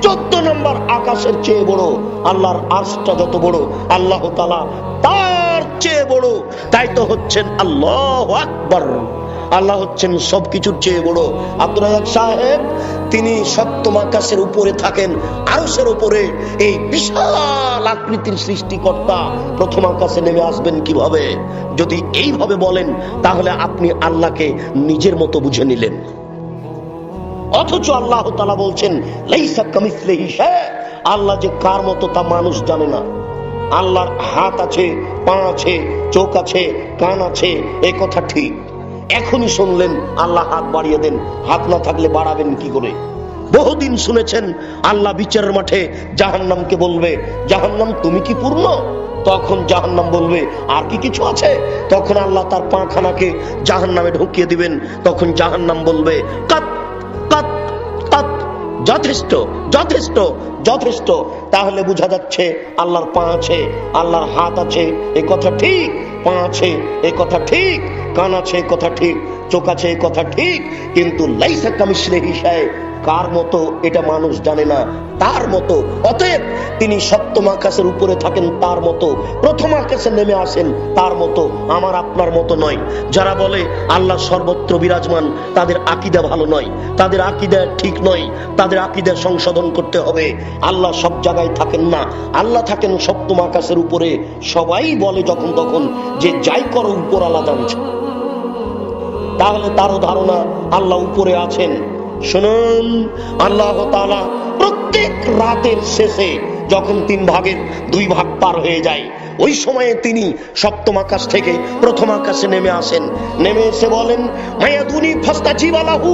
14 নম্বর আকাশের চেয়ে বড়। আল্লাহর আরশটা যত বড়, আল্লাহ তাআলা তার চেয়ে বড়। তাই তো হচ্ছেন আল্লাহু আকবার, আল্লাহ হচ্ছেন সবকিছুর চেয়ে বড়। আব্দুর রাজ্জাক সাহেব তিনি সপ্তম আকাশের উপরে থাকেন, আরশের উপরে। এই বিশাল আকৃতির সৃষ্টিকর্তা প্রথম আকাশে নেমে আসবেন কিভাবে? যদি এইভাবে বলেন তাহলে আপনি আল্লাহকে নিজের মতো বুঝে নিলেন। অথচ আল্লাহ তাআলা বলছেন লাইসা কামিসলিহি শাই, আল্লাহ যে কার মতো তা মানুষ জানে না। আল্লাহর হাত আছে, পা আছে, চোখ আছে, কান আছে, এই কথা ঠিক। এখনই শুনলেন আল্লাহ হাত বাড়িয়ে দেন, হাত না থাকলে বাড়াবেন কি করে? বহুদিন শুনেছেন আল্লাহ বিচারের মাঠে জাহান্নামকে বলবে, জাহান্নাম তুমি কি পূর্ণ? তখন জাহান্নাম বলবে আর কি কিছু আছে? তখন আল্লাহ তার পাখানাকে জাহান্নামে ঢুকিয়ে দিবেন। তখন জাহান্নাম বলবে কাত কাত কাত, যথেষ্ট যথেষ্ট যথেষ্ট। তাহলে বোঝা যাচ্ছে আল্লাহর পা আছে, আল্লাহর হাত আছে, এ কথা ঠিক। পা আছে, এ কথা ঠিক। কান আছে, এ কথা ঠিক। চোখ আছে, এ কথা ঠিক। কিন্তু লাইসা কামিসলিহি শাই, কার মতো এটা মানুষ জানে না, তার মতো। অতএব তিনি সপ্তম আকাশের উপরে থাকেন তার মতো, প্রথম আকাশে নেমে আসেন তার মতো, আমার আপনার মতো নয়। যারা বলে আল্লাহ সর্বত্র বিরাজমান, তাদের আকীদা ভালো নয়, তাদের আকীদা ঠিক নয়, তাদের আকীদা সংশোধন করতে হবে। আল্লাহ সব জায়গায় থাকেন না, আল্লাহ থাকেন সপ্তম আকাশের উপরে। সবাই বলে যখন তখন যে যাই করো উপর আল্লাহ জানছে, তাহলে তারও ধারণা আল্লাহ উপরে আছেন। শুনুন, আল্লাহ তাআলা প্রত্যেক রাতের শেষে যখন 3 ভাগের 2 ভাগ পার হয়ে যায়, ওই সময়ে তিনি সপ্তম আকাশ থেকে প্রথম আকাশে নেমে আসেন। নেমে এসে বলেন মায়াদুনি ফাস্তাজিবা লাহু,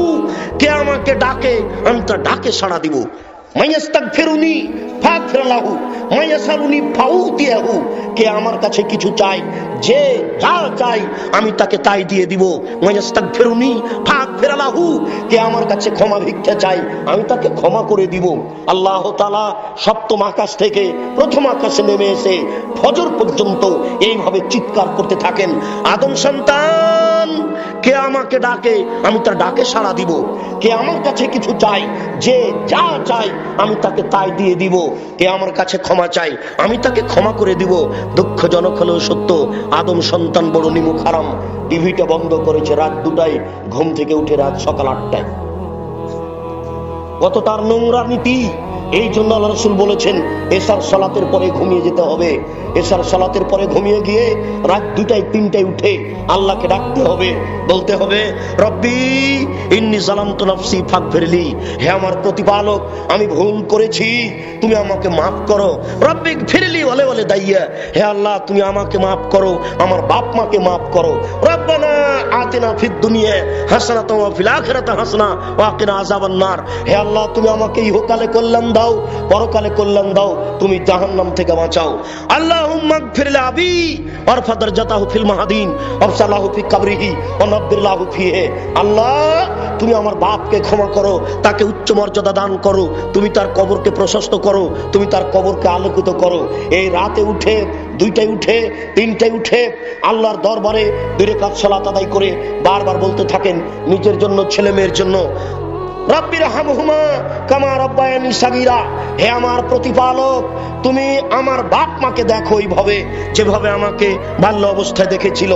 কে আমাকে ডাকে আমি তার ডাকে সাড়া দিব। মায়াস্তাগফিরুনি ফাগফির লাহু, মায়াসালুনি ফাউতিয়াহু, কে আমার কাছে কিছু চাই, যে যা চাই আমি তাকে তাই দিয়ে দিব। মায়াস্তাগফিরুনি ফাগফির লাহু, কে আমার কাছে ক্ষমা ভিক্ষা চাই আমি তাকে ক্ষমা করে দিব। আল্লাহ তাআলা সপ্তম আকাশ থেকে প্রথম আকাশে নেমে এসে ফজর পর্যন্ত এইভাবে চিৎকার করতে থাকেন, আদম সন্তান কে আমাকে ডাকে আমি তার ডাকে সাড়া দিব। কে আমার কাছে কিছু চাই, যে যা চাই আমি তাকে তাই দিয়ে দিব। কে আমার কাছে ক্ষমা চাই আমি তাকে ক্ষমা করে দিব। দুঃখজনক হলেও সত্য, আদম সন্তান বড় নিমুখ হারাম। টিভিটা বন্ধ করেছে রাত 2টায়, ঘুম থেকে উঠে রাত সকাল 8টায়। কত তার নোংরা নীতি! এই জন্য আল্লাহ রাসূল বলেছেন এশার সালাতের পরে ঘুমিয়ে যেতে হবে। এশার সালাতের পরে ঘুমিয়ে গিয়ে রাত 2টায় 3টায় উঠে আল্লাহকে ডাকতে হবে, বলতে হবে রব্বি ইন্নী যালামতু নাফসি ফাগফিরলি, হে আমার প্রতিপালক আমি ভুল করেছি, তুমি আমাকে মাফ করো। রব্বিক ফিরলি ওয়ালে ওয়ালে দাইয়া, হে আল্লাহ তুমি আমাকে মাফ করো, আমার বাপ মাকে মাফ করো। রব্বানা আতিনা ফিদ দুনিয়া হাসানাতাও ওয়া ফিল আখিরাতি হাসানা ওয়া কিনা আযাবান নার, হে আল্লাহ তুমি আমাকে ইহকালে কল্যাণ দাও, পরকালে কল্যাণ দাও, তুমি জাহান্নাম থেকে বাঁচাও। আল্লাহুম্মা গফির লি আবি ওয়ারফা দারজাতাহু ফিল মাহাদিন ওয়াফসালাহু ফি কবরিহি ওয়া নাব্বিরলাহু ফিহি, আল্লাহ তুমি আমার বাপকে ক্ষমা করো, তাকে উচ্চ মর্যাদা দান করো, তুমি তার কবরকে প্রশস্ত করো, তুমি তার কবরকে আলোকিত করো। এই রাতে উঠে দুইটায় উঠে, তিনটায় উঠে আল্লাহর দরবারে 2 রাকাত সালাত আদায় করে বারবার বলতে থাকেন নিজের জন্য, ছেলে মেয়ের জন্য, রাব্বির হামহুমা কামা রাব্বায়ানি সাগীরা, হে আমার প্রতিপালক, তুমি আমার বাপ মাকে দেখো ওইভাবে যেভাবে আমাকে বাল্য অবস্থায় দেখেছিল।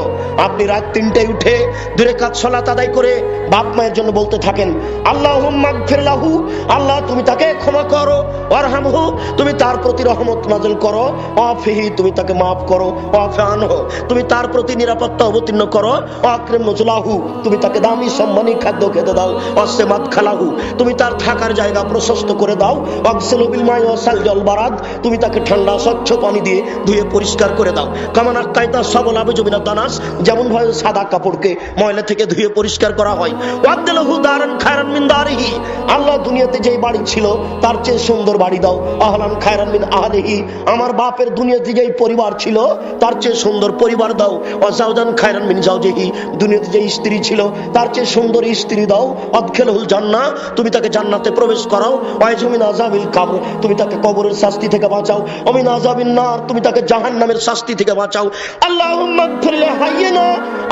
আপনি রাত 3টায় উঠে 2 রাকাত সালাত আদায় করে বাপ মায়ের জন্য বলতে থাকেন আল্লাহুম্মা গফির লাহু, আল্লাহ তুমি তাকে ক্ষমা করো, ওয়ারহামহু তুমি তার প্রতি রহমত নাযিল করো, ওয়াফিহি তুমি তাকে মাফ করো, ওয়াফানহু তুমি তার প্রতি নিরাপত্তা অবতীর্ণ করো, ওয়াকরিম নুজুলাহু তুমি তাকে দামি সম্মানী খাদ্য খেতে দাও, ওয়াসমাদ খালাহু তুমি তার থাকার জায়গা প্রশস্ত করে দাও, ওয়াগসিলু বিল মাই ওয়াসাল জল বারাদ তুমি তাকে ঠান্ডা স্বচ্ছ পানি দিয়ে ধুয়ে পরিষ্কার করে দাও, কামানা কায়তা সবল আবজমিনা দানাস যেমন ভাবে সাদা কাপড়কে ময়লা থেকে ধুয়ে পরিষ্কার করা হয়, ওয়াদলাহু দারান খায়রান মিন দারিহি আল্লাহ দুনিয়াতে যেই বাড়ি ছিল তার চেয়ে সুন্দর বাড়ি দাও, আহলান খায়রান মিন আহলিহি আমার বাপের দুনিয়াতে যেই পরিবার ছিল তার চেয়ে সুন্দর পরিবার দাও, ওয়াজাওজান খায়রান মিন জাওজিহি দুনিয়াতে যেই স্ত্রী ছিল তার চেয়ে সুন্দর স্ত্রী দাও, আদখিলহুল জান্নাহ তুমি তাকে জান্নাতে প্রবেশ করাও, ওয়াইজুমিন আযাবিল কবর তুমি তাকে কবরের শাস্তি থেকে বাঁচাও, ওমিন আযাবিন নার তুমি তাকে জাহান্নামের শাস্তি থেকে বাঁচাও, আল্লাহুম্মা গফির লিহাইয়িনা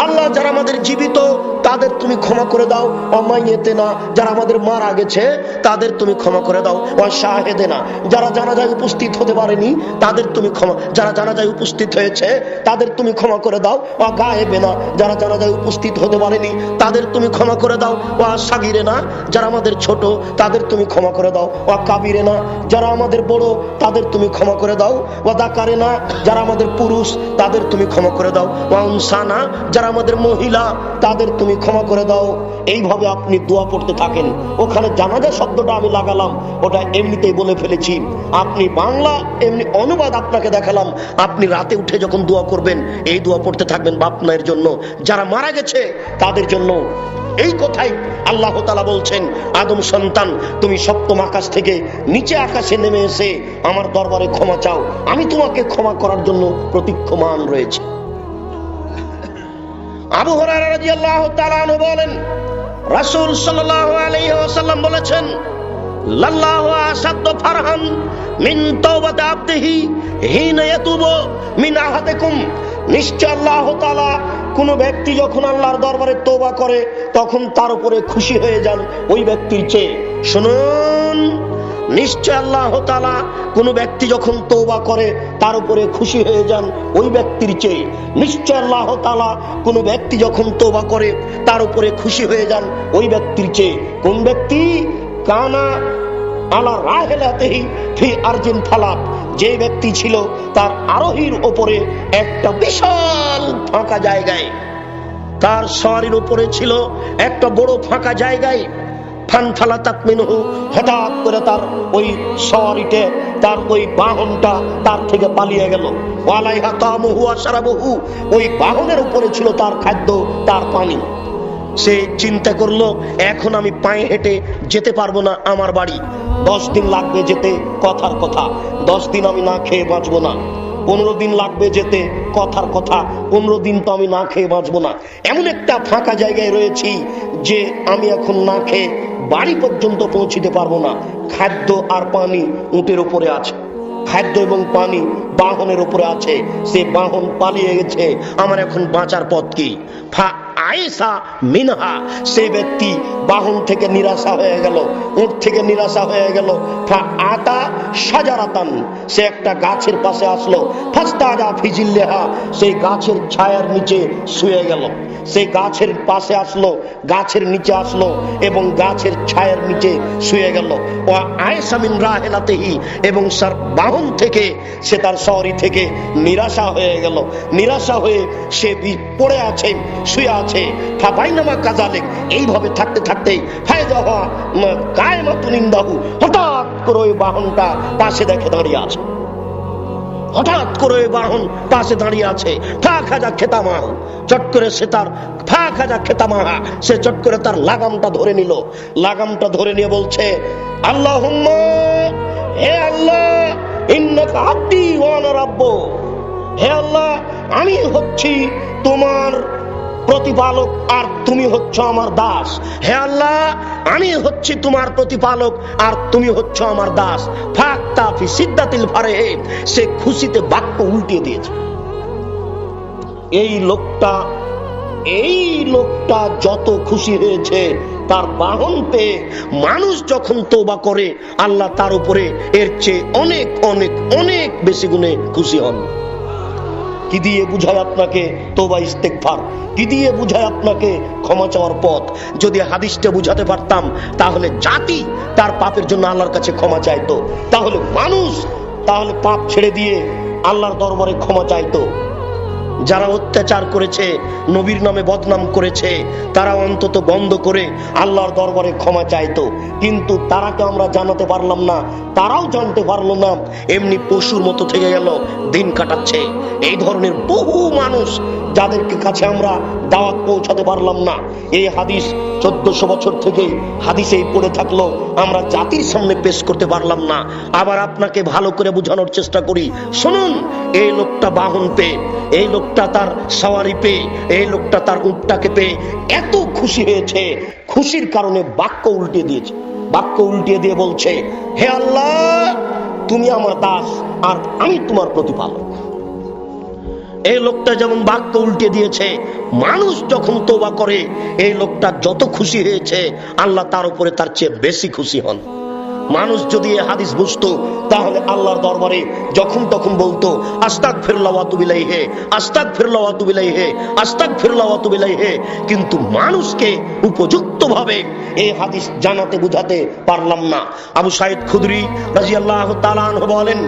আল্লাহ যারা আমাদের জীবিত তাদের তুমি ক্ষমা করে দাও, ওমাইয়াতিনা যারা আমাদের মারা গেছে তাদের তুমি ক্ষমা করে দাও, ওয়া শাহিদিনা যারা জানাজায় উপস্থিত হতে পারেনি তাদের তুমি ক্ষমা, যারা জানাজায় উপস্থিত হয়েছে তাদের তুমি ক্ষমা করে দাও, ওয়া গায়েবেনা যারা জানাজায় উপস্থিত হতে পারেনি তাদের তুমি ক্ষমা করে দাও, ওয়া সাগিরেনা যারা আমাদের ছোট তাদের তুমি ক্ষমা করে দাও, ওয়া কাবিরেনা যারা আমাদের বড় তাদের তুমি ক্ষমা করে দাও, ওয়া দাকারেনা যারা আমাদের পুরুষ তাদের তুমি ক্ষমা করে দাও, ওয়া উনসানা যারা আমাদের মহিলা তাদের তুমি ক্ষমা করে দাও। এইভাবে আপনি দোয়া পড়তে থাকেন। ওখানে জানাজা শব্দটা আমি লাগালাম, ওটা এমনিতেই বলে ফেলেছি। আপনি বাংলা এমনি অনুবাদ আপনাকে দেখালাম। আপনি রাতে উঠে যখন দোয়া করবেন এই দোয়া পড়তে থাকবেন বাপ মায়ের জন্য, যারা মারা গেছে তাদের জন্য। এই কথাই আল্লাহ তাআলা বলছেন, আদম সন্তান তুমি সপ্তম আকাশ থেকে নিচে আকাশে নেমে এসে আমার দরবারে ক্ষমা চাও, আমি তোমাকে ক্ষমা করার জন্য প্রতীক্ষমান রয়েছে। আবু হুরায়রা রাদিয়াল্লাহু তাআলা আনহু বলেন, রাসূল সাল্লাল্লাহু আলাইহি ওয়াসাল্লাম বলেছেন, লাল্লাহু আশাদ্দু ফারহান মিন তাওবাতি আবদিহি হিনা ইয়াতুবু মিন আহাদিকুম নিশ্চয় আল্লাহ তাআলা কোন ব্যক্তি যখন আল্লাহর দরবারে তওবা করে তখন তার উপরে খুশি হয়ে যান ওই ব্যক্তির চেয়ে। শুনুন, নিশ্চয় আল্লাহ তাআলা কোন ব্যক্তি যখন তওবা করে তার উপরে খুশি হয়ে যান ওই ব্যক্তির চেয়ে। নিশ্চয় আল্লাহ তাআলা কোন ব্যক্তি যখন তওবা করে তার উপরে খুশি হয়ে যান ওই ব্যক্তির চেয়ে। কোন ব্যক্তি? কানা আলা রাহিলাতিহি ফি আরজিন ফালাত, যে ব্যক্তি ছিল তার আরোহীর উপরে একটা বিশাল ফাঁকা জায়গায়, তার সওয়ারির উপরে ছিল একটা বড় ফাঁকা জায়গায়। ফানফালাতাত মিনহু, হঠাৎ করে তার ওই সওয়ারিতে, তার ওই বাহনটা তার থেকে পালিয়ে গেল। ওয়ালাইহা তামুহু ওয়া শারাবুহু, ওই বাহনের উপরে ছিল তার খাদ্য, তার পানি। সে চিন্তা করলো এখন আমি পায়ে হেঁটে যেতে পারবো না আমার বাড়ি, 10 দিন লাগবে যেতে, কথার কথা 10 দিন আমি না খেয়ে বাঁচবো না। 15 দিন লাগবে যেতে, কথার কথা 15 দিন তো আমি না খেয়ে বাঁচবো না। এমন একটা ফাঁকা জায়গায় রয়েছি যে আমি এখন না খেয়ে বাড়ি পর্যন্ত পৌঁছিতে পারবো না। খাদ্য আর পানি উটের উপরে আছে, খাদ্য এবং পানি বাহনের উপরে আছে, সে বাহন পালিয়ে গেছে, আমার এখন বাঁচার পথ কি? আয়েশা মিনহা, সে ব্যক্তি বাহন থেকে নিরাশা হয়ে গেল, উট থেকে নিরাশা হয়ে গেল। আতা সাজারাতান, সে একটা গাছের পাশে আসলো। ফাস্তাজা ফিজিল্লেহা, সেই গাছের ছায়ার নিচে শুয়ে গেল। সেই গাছের পাশে আসলো, গাছের নিচে আসলো এবং গাছের ছায়ার নিচে শুয়ে গেল। ও আয়েশা মিন রাহিলাতিহি, এবং তার বাহন থেকে, সে তার সওয়ারি থেকে নিরাশা হয়ে গেল। নিরাশা হয়ে সে পড়ে আছে, শুয়ে আছে। ফাবাইনামা কাযালিক, এইভাবে থাকতে থাকতে ফায়জাহা কায়মাতুন ইনদাহু, হঠাৎ করে ওই বাহনটা পাশে দেখে দাঁড়িয়ে আছে। হঠাৎ করে ওই বাহন পাশে দাঁড়িয়ে আছে। ফাখাজা খেতামা, চট করে সে তার ফাখাজা খেতামাহা, সে চট করে তার লাগামটা ধরে নিল। লাগামটা ধরে নিয়ে বলছে, আল্লাহুম্মা, হে আল্লাহ, ইন্নাকা আবদি ওয়া আনা রাব্বু, হে আল্লাহ আমি হচ্ছি তোমার প্রতিপালক আর তুমি হচ্ছ আমার দাস। হে আল্লাহ, আমি হচ্ছি তোমার প্রতিপালক আর তুমি হচ্ছ আমার দাস। ফাক্তা ফি সিদ্দাতিল ফারহে, সে খুশিতে বাক্য উল্টিয়ে দিয়েছে। এই লোকটা যত খুশি হয়েছে তার বাহন পেয়ে, মানুষ যখন তওবা করে আল্লাহ তার উপরে এর চেয়ে অনেক অনেক অনেক বেশি গুণে খুশি হন। কি দিয়ে বুঝায় আপনাকে তওবা ইস্তেগফার? কি দিয়ে বুঝায় আপনাকে ক্ষমা চাওয়ার পথ? যদি হাদিসটা বুঝাতে পারতাম তাহলে জাতি তার পাপের জন্য আল্লাহর কাছে ক্ষমা চাইতো, তাহলে মানুষ পাপ ছেড়ে দিয়ে আল্লাহর দরবারে ক্ষমা চাইতো। যারা অত্যাচার করেছে, নবীর নামে বদনাম করেছে, তারা অন্তত বন্ধ করে আল্লাহর দরবারে ক্ষমা চাইতো। কিন্তু তারাকে আমরা জানাতে পারলাম না, তারাও জানতে পারলো না, এমনি পশুর মতো থেকে গেল, দিন কাটাচ্ছে। এই ধরনের বহু মানুষ যাদেরকে কাছে আমরা দাওয়াত পৌঁছাতে পারলাম না। এই হাদিস 1400 বছর থেকে হাদিসেই পড়ে থাকলো, আমরা জাতির সামনে পেশ করতে পারলাম না। আবার আপনাকে ভালো করে বোঝানোর চেষ্টা করি, শুনুন। এই লোকটা বাহন পেয়ে, এই লোকটা তার সওয়ারি পেয়ে, এই লোকটা তার উটটাকে পেয়ে এত খুশি হয়েছে, খুশির কারণে বাক্য উল্টিয়ে দিয়েছে। বাক্য উল্টিয়ে দিয়ে বলছে, হে আল্লাহ, তুমি আমার দাস আর আমি তোমার প্রতিপালক। এই লোকটা যেমন বাক্য উল্টে দিয়েছে, মানুষ যখন তওবা করে এই লোকটা যত খুশি হয়েছে আল্লাহ তার উপরে তার চেয়ে বেশি খুশি হন। মানুষ যদি এই হাদিস বুঝতো তাহলে আল্লাহর দরবারে যখন তখন বলতো আস্তাগফিরুল্লাহ ওয়া আতুবু ইলাইহি, আস্তাগফিরুল্লাহ ওয়া আতুবু ইলাইহি, আস্তাগফিরুল্লাহ ওয়া আতুবু ইলাইহি। কিন্তু মানুষকে উপযুক্তভাবে এই হাদিস জানাতে বুঝাতে পারলাম না। আবু সাঈদ খুদরি রাদিয়াল্লাহু তাআলা আনহু বলেন,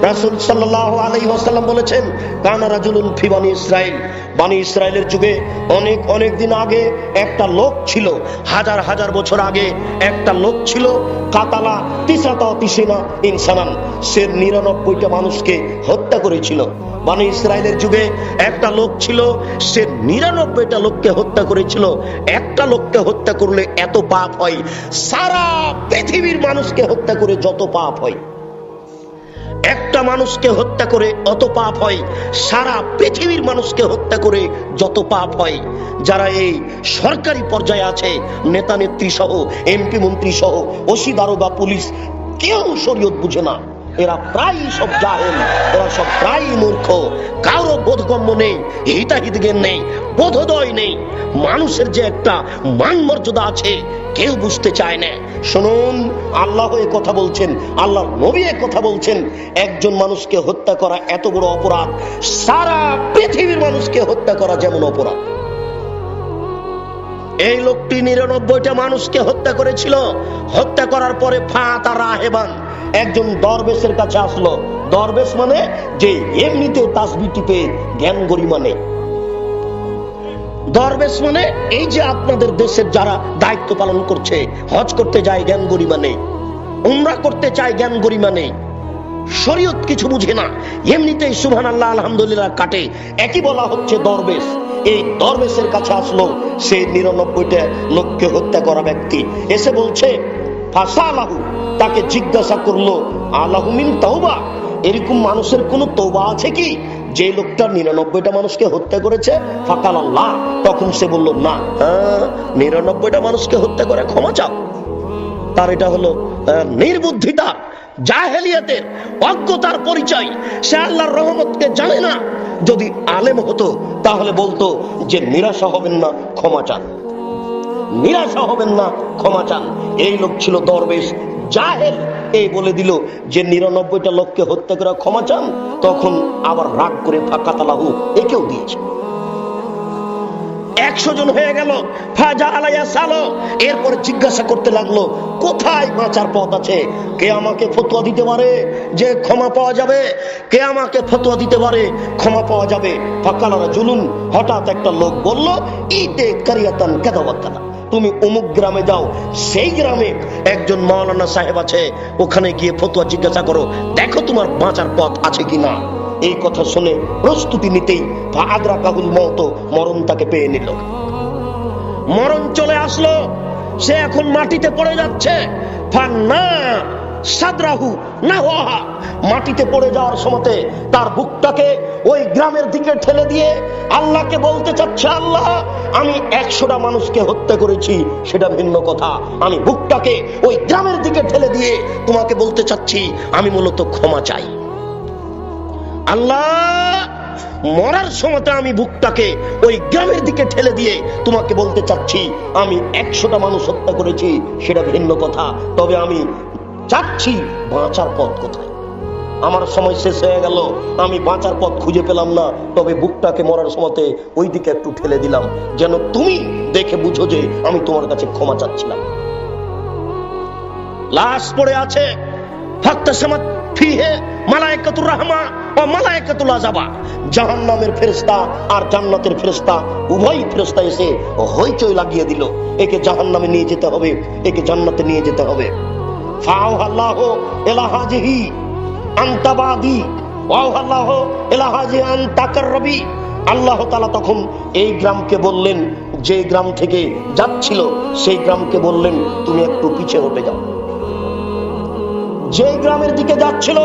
রাসূল সাল্লাল্লাহু আলাইহি ওয়াসাল্লাম বলেছেন, কানা রাজুলুন ফি বানি ইসরাইল, বানি ইসরাইলের যুগে অনেক অনেক দিন আগে একটা লোক ছিল, হাজার হাজার বছর আগে একটা লোক ছিল, কাতালা 99 ইনসানান, সে 99টা মানুষকে হত্যা করেছিল। বানি ইসরাইলের যুগে একটা লোক ছিল, সে 99টা লোককে হত্যা করেছিল। একটা লোককে হত্যা করলে এত পাপ হয়, সারা পৃথিবীর মানুষকে হত্যা করে যত পাপ হয়। একটা মানুষকে হত্যা করে অত পাপ হয়, সারা পৃথিবীর মানুষকে হত্যা করে যত পাপ হয়। যারা এই সরকারি পর্যায়ে আছে, নেতা নেত্রী সহ, এমপি মন্ত্রী সহ, ওসি দারোগা পুলিশ, কেউ শরীয়ত বুঝে না। এরা প্রায় সব জাহেল, এরা সব প্রায় মূর্খ, কারো বোধগম্য নেই, হিতাহিত জ্ঞান নেই, বোধোদয় নেই। মানুষের যে একটা মান মর্যাদা আছে কেউ বুঝতে চায় না। শুনুন, আল্লাহ এ কথা বলছেন, আল্লাহর নবী এ কথা বলছেন, একজন মানুষকে হত্যা করা এত বড় অপরাধ, সারা পৃথিবীর মানুষকে হত্যা করা যেমন অপরাধ। এই লোকটি 99টা মানুষকে হত্যা করেছিল। হত্যা করার পরে ফাতা রাহেবান, একজন দরবেশের কাছে আসলো। দরবেশ মানে যে এমনিতে তাসবিহ টিপে জ্ঞান গরিমা নেই। দরবেশ মানে এই যে আপনাদের দেশের যারা দায়িত্ব পালন করছে, হজ করতে যায় জ্ঞান গরিমা নেই, উমরা করতে চায় জ্ঞান গরিমা নেই, শরীয়ত কিছু বুঝে না, এমনিতেই সুবহানাল্লাহ আলহামদুলিল্লাহ কাটে, একই বলা হচ্ছে দরবেশ। এই দরবেশের কাছে আসলো সেই 99টা লোককে হত্যা করা ব্যক্তি, এসে বলছে ফাসালাহু, তাকে জিজ্ঞাসা করলো আলাহু মিন তাওবা, এরকম মানুষের কোন তওবা আছে কি যে লোকটা 99টা মানুষকে হত্যা করেছে? ফাকাল আল্লাহ, তখন সে বলল না, 99টা মানুষকে হত্যা করে ক্ষমা চাও। তার এটা হলো নির্বুদ্ধিতা, জাহেলিয়াতের, অজ্ঞতার পরিচয়। সে আল্লাহর রহমতকে জানে না। যদি আলেম হতো তাহলে বলতো যে নিরাশা হবেন না, ক্ষমা চান, নিরাশা হবেন না, ক্ষমা চান। এই লোক ছিল দরবেশ, জাহেল, এই বলে দিল যে 99টা লোককে হত্যা করে ক্ষমা চান। তখন আবার রাগ করে ফাকাতালাহু, একেও দিয়েছে। 100 জন হয়ে গেল। ফাজা আলাইয়া সালো, এরপর জিজ্ঞাসা করতে লাগলো কোথায় বাঁচার পথ আছে, কে আমাকে ফতোয়া দিতে পারে যে ক্ষমা পাওয়া যাবে, কে আমাকে ফতোয়া দিতে পারে ক্ষমা পাওয়া যাবে। ফাকালারা জুলুন, হঠাৎ একটা লোক বলল ইতে কারিয়াতান কাদাওয়াকাদা, তুমি অমুক গ্রামে যাও, সেই গ্রামে একজন মাওলানা সাহেব আছে, ওখানে গিয়ে ফতোয়া জিজ্ঞাসা করো, দেখো তোমার বাঁচার পথ আছে কিনা। এই কথা শুনে প্রস্তুতি নিতেই আদরাকাহুল মওত, মরণ তাকে পেয়ে নিল। মরণ চলে আসলো, সে এখন মাটিতে পড়ে যাচ্ছে। ফান্না সাদরাহু নাওয়াহা, মাটিতে পড়ে যাওয়ার সময় তার বুকটাকে ওই গ্রামের দিকে ঠেলে দিয়ে আল্লাহকে বলতে চাচ্ছে, আল্লাহ আমি 100টা মানুষকে হত্যা করেছি সেটা ভিন্ন কথা, আমি বুকটাকে ওই গ্রামের দিকে ঠেলে দিয়ে তোমাকে বলতে চাচ্ছি আমি মূলত ক্ষমা চাই। আল্লাহ মরার সময় আমি বুকটাকে ওই গ্রামের দিকে ঠেলে দিয়ে তোমাকে বলতে চাচ্ছি আমি 100টা মানুষ হত্যা করেছি সেটা ভিন্ন কথা, তবে আমি চাচ্ছি বাঁচার পথ কোথায়। আমার সময় শেষ হয়ে গেল, আমি বাঁচার পথ খুঁজে পেলাম না, তবে বুকটাকে মরার সময়তে ওই দিকে একটু ঠেলে দিলাম যেন তুমি দেখে বুঝো যে আমি তোমার কাছে ক্ষমা চাচ্ছিলাম। লাশ পড়ে আছে, ফাক্তাসামাত ফিহে মালায়েকাতুর রাহমা ও মালায়েকাতুল আযাবা, জাহান্নামের ফেরেশতা আর জান্নাতের ফেরেশতা উভয় ফেরেশতা এসে হইচই লাগিয়ে দিল, একে জাহান্নামে নিয়ে যেতে হবে, একে জান্নাতে নিয়ে যেতে হবে। ফাআল্লাহু ইলা হাজিহি আনতাবাদি ওয়াল্লাহু ইলা হাজি আনতাকাররবি। আল্লাহ তাআলা তখন এই গ্রামকে বললেন, যে গ্রাম থেকে যাচ্ছিল সেই গ্রামকে বললেন তুমি একটু পিছিয়ে হটে যাও। যে গ্রামের দিকে যাচ্ছিল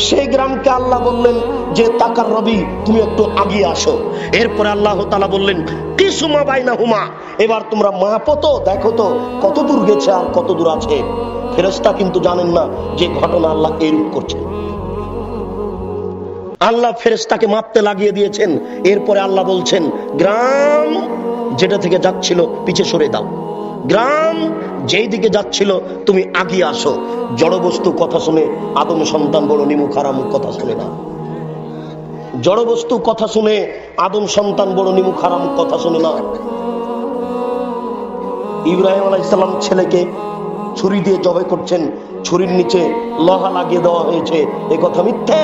সেই গ্রামকে আল্লাহ বললেন যে তাকাররবি তুমি একটু আগিয়ে আসো। এরপরে আল্লাহ তাআলা বললেন কিসমা বাইনাহুমা, এবার তোমরা মাপো তো, দেখো তো কত দূর গেছে আর কত দূর আছে। ফেরেশতা কিন্তু জানেন না যে ঘটনা আল্লাহ এরূপ করছে। আল্লাহ ফেরেশতাকে মাপতে লাগিয়ে দিয়েছেন। এরপরে আল্লাহ বলছেন গ্রাম যেটা থেকে যাচ্ছিল পিছে সরে দাও, গ্রাম যেই দিকে যাচ্ছিল তুমি আগিয়ে আসো। জড়বস্তু কথা শুনে আদম সন্তান বড় নিমুখ হারাম কথা শুনে না। জড়বস্তু কথা শুনে আদম সন্তান বড় নিমুখ হারাম কথা শুনে না। ইব্রাহিম আলাইহিস সালাম ছেলেকে ছুরি দিয়ে জবাই করছেন, ছুরির নিচে লোহা লাগিয়ে দেওয়া হয়েছে, এ কথা মিথ্যা।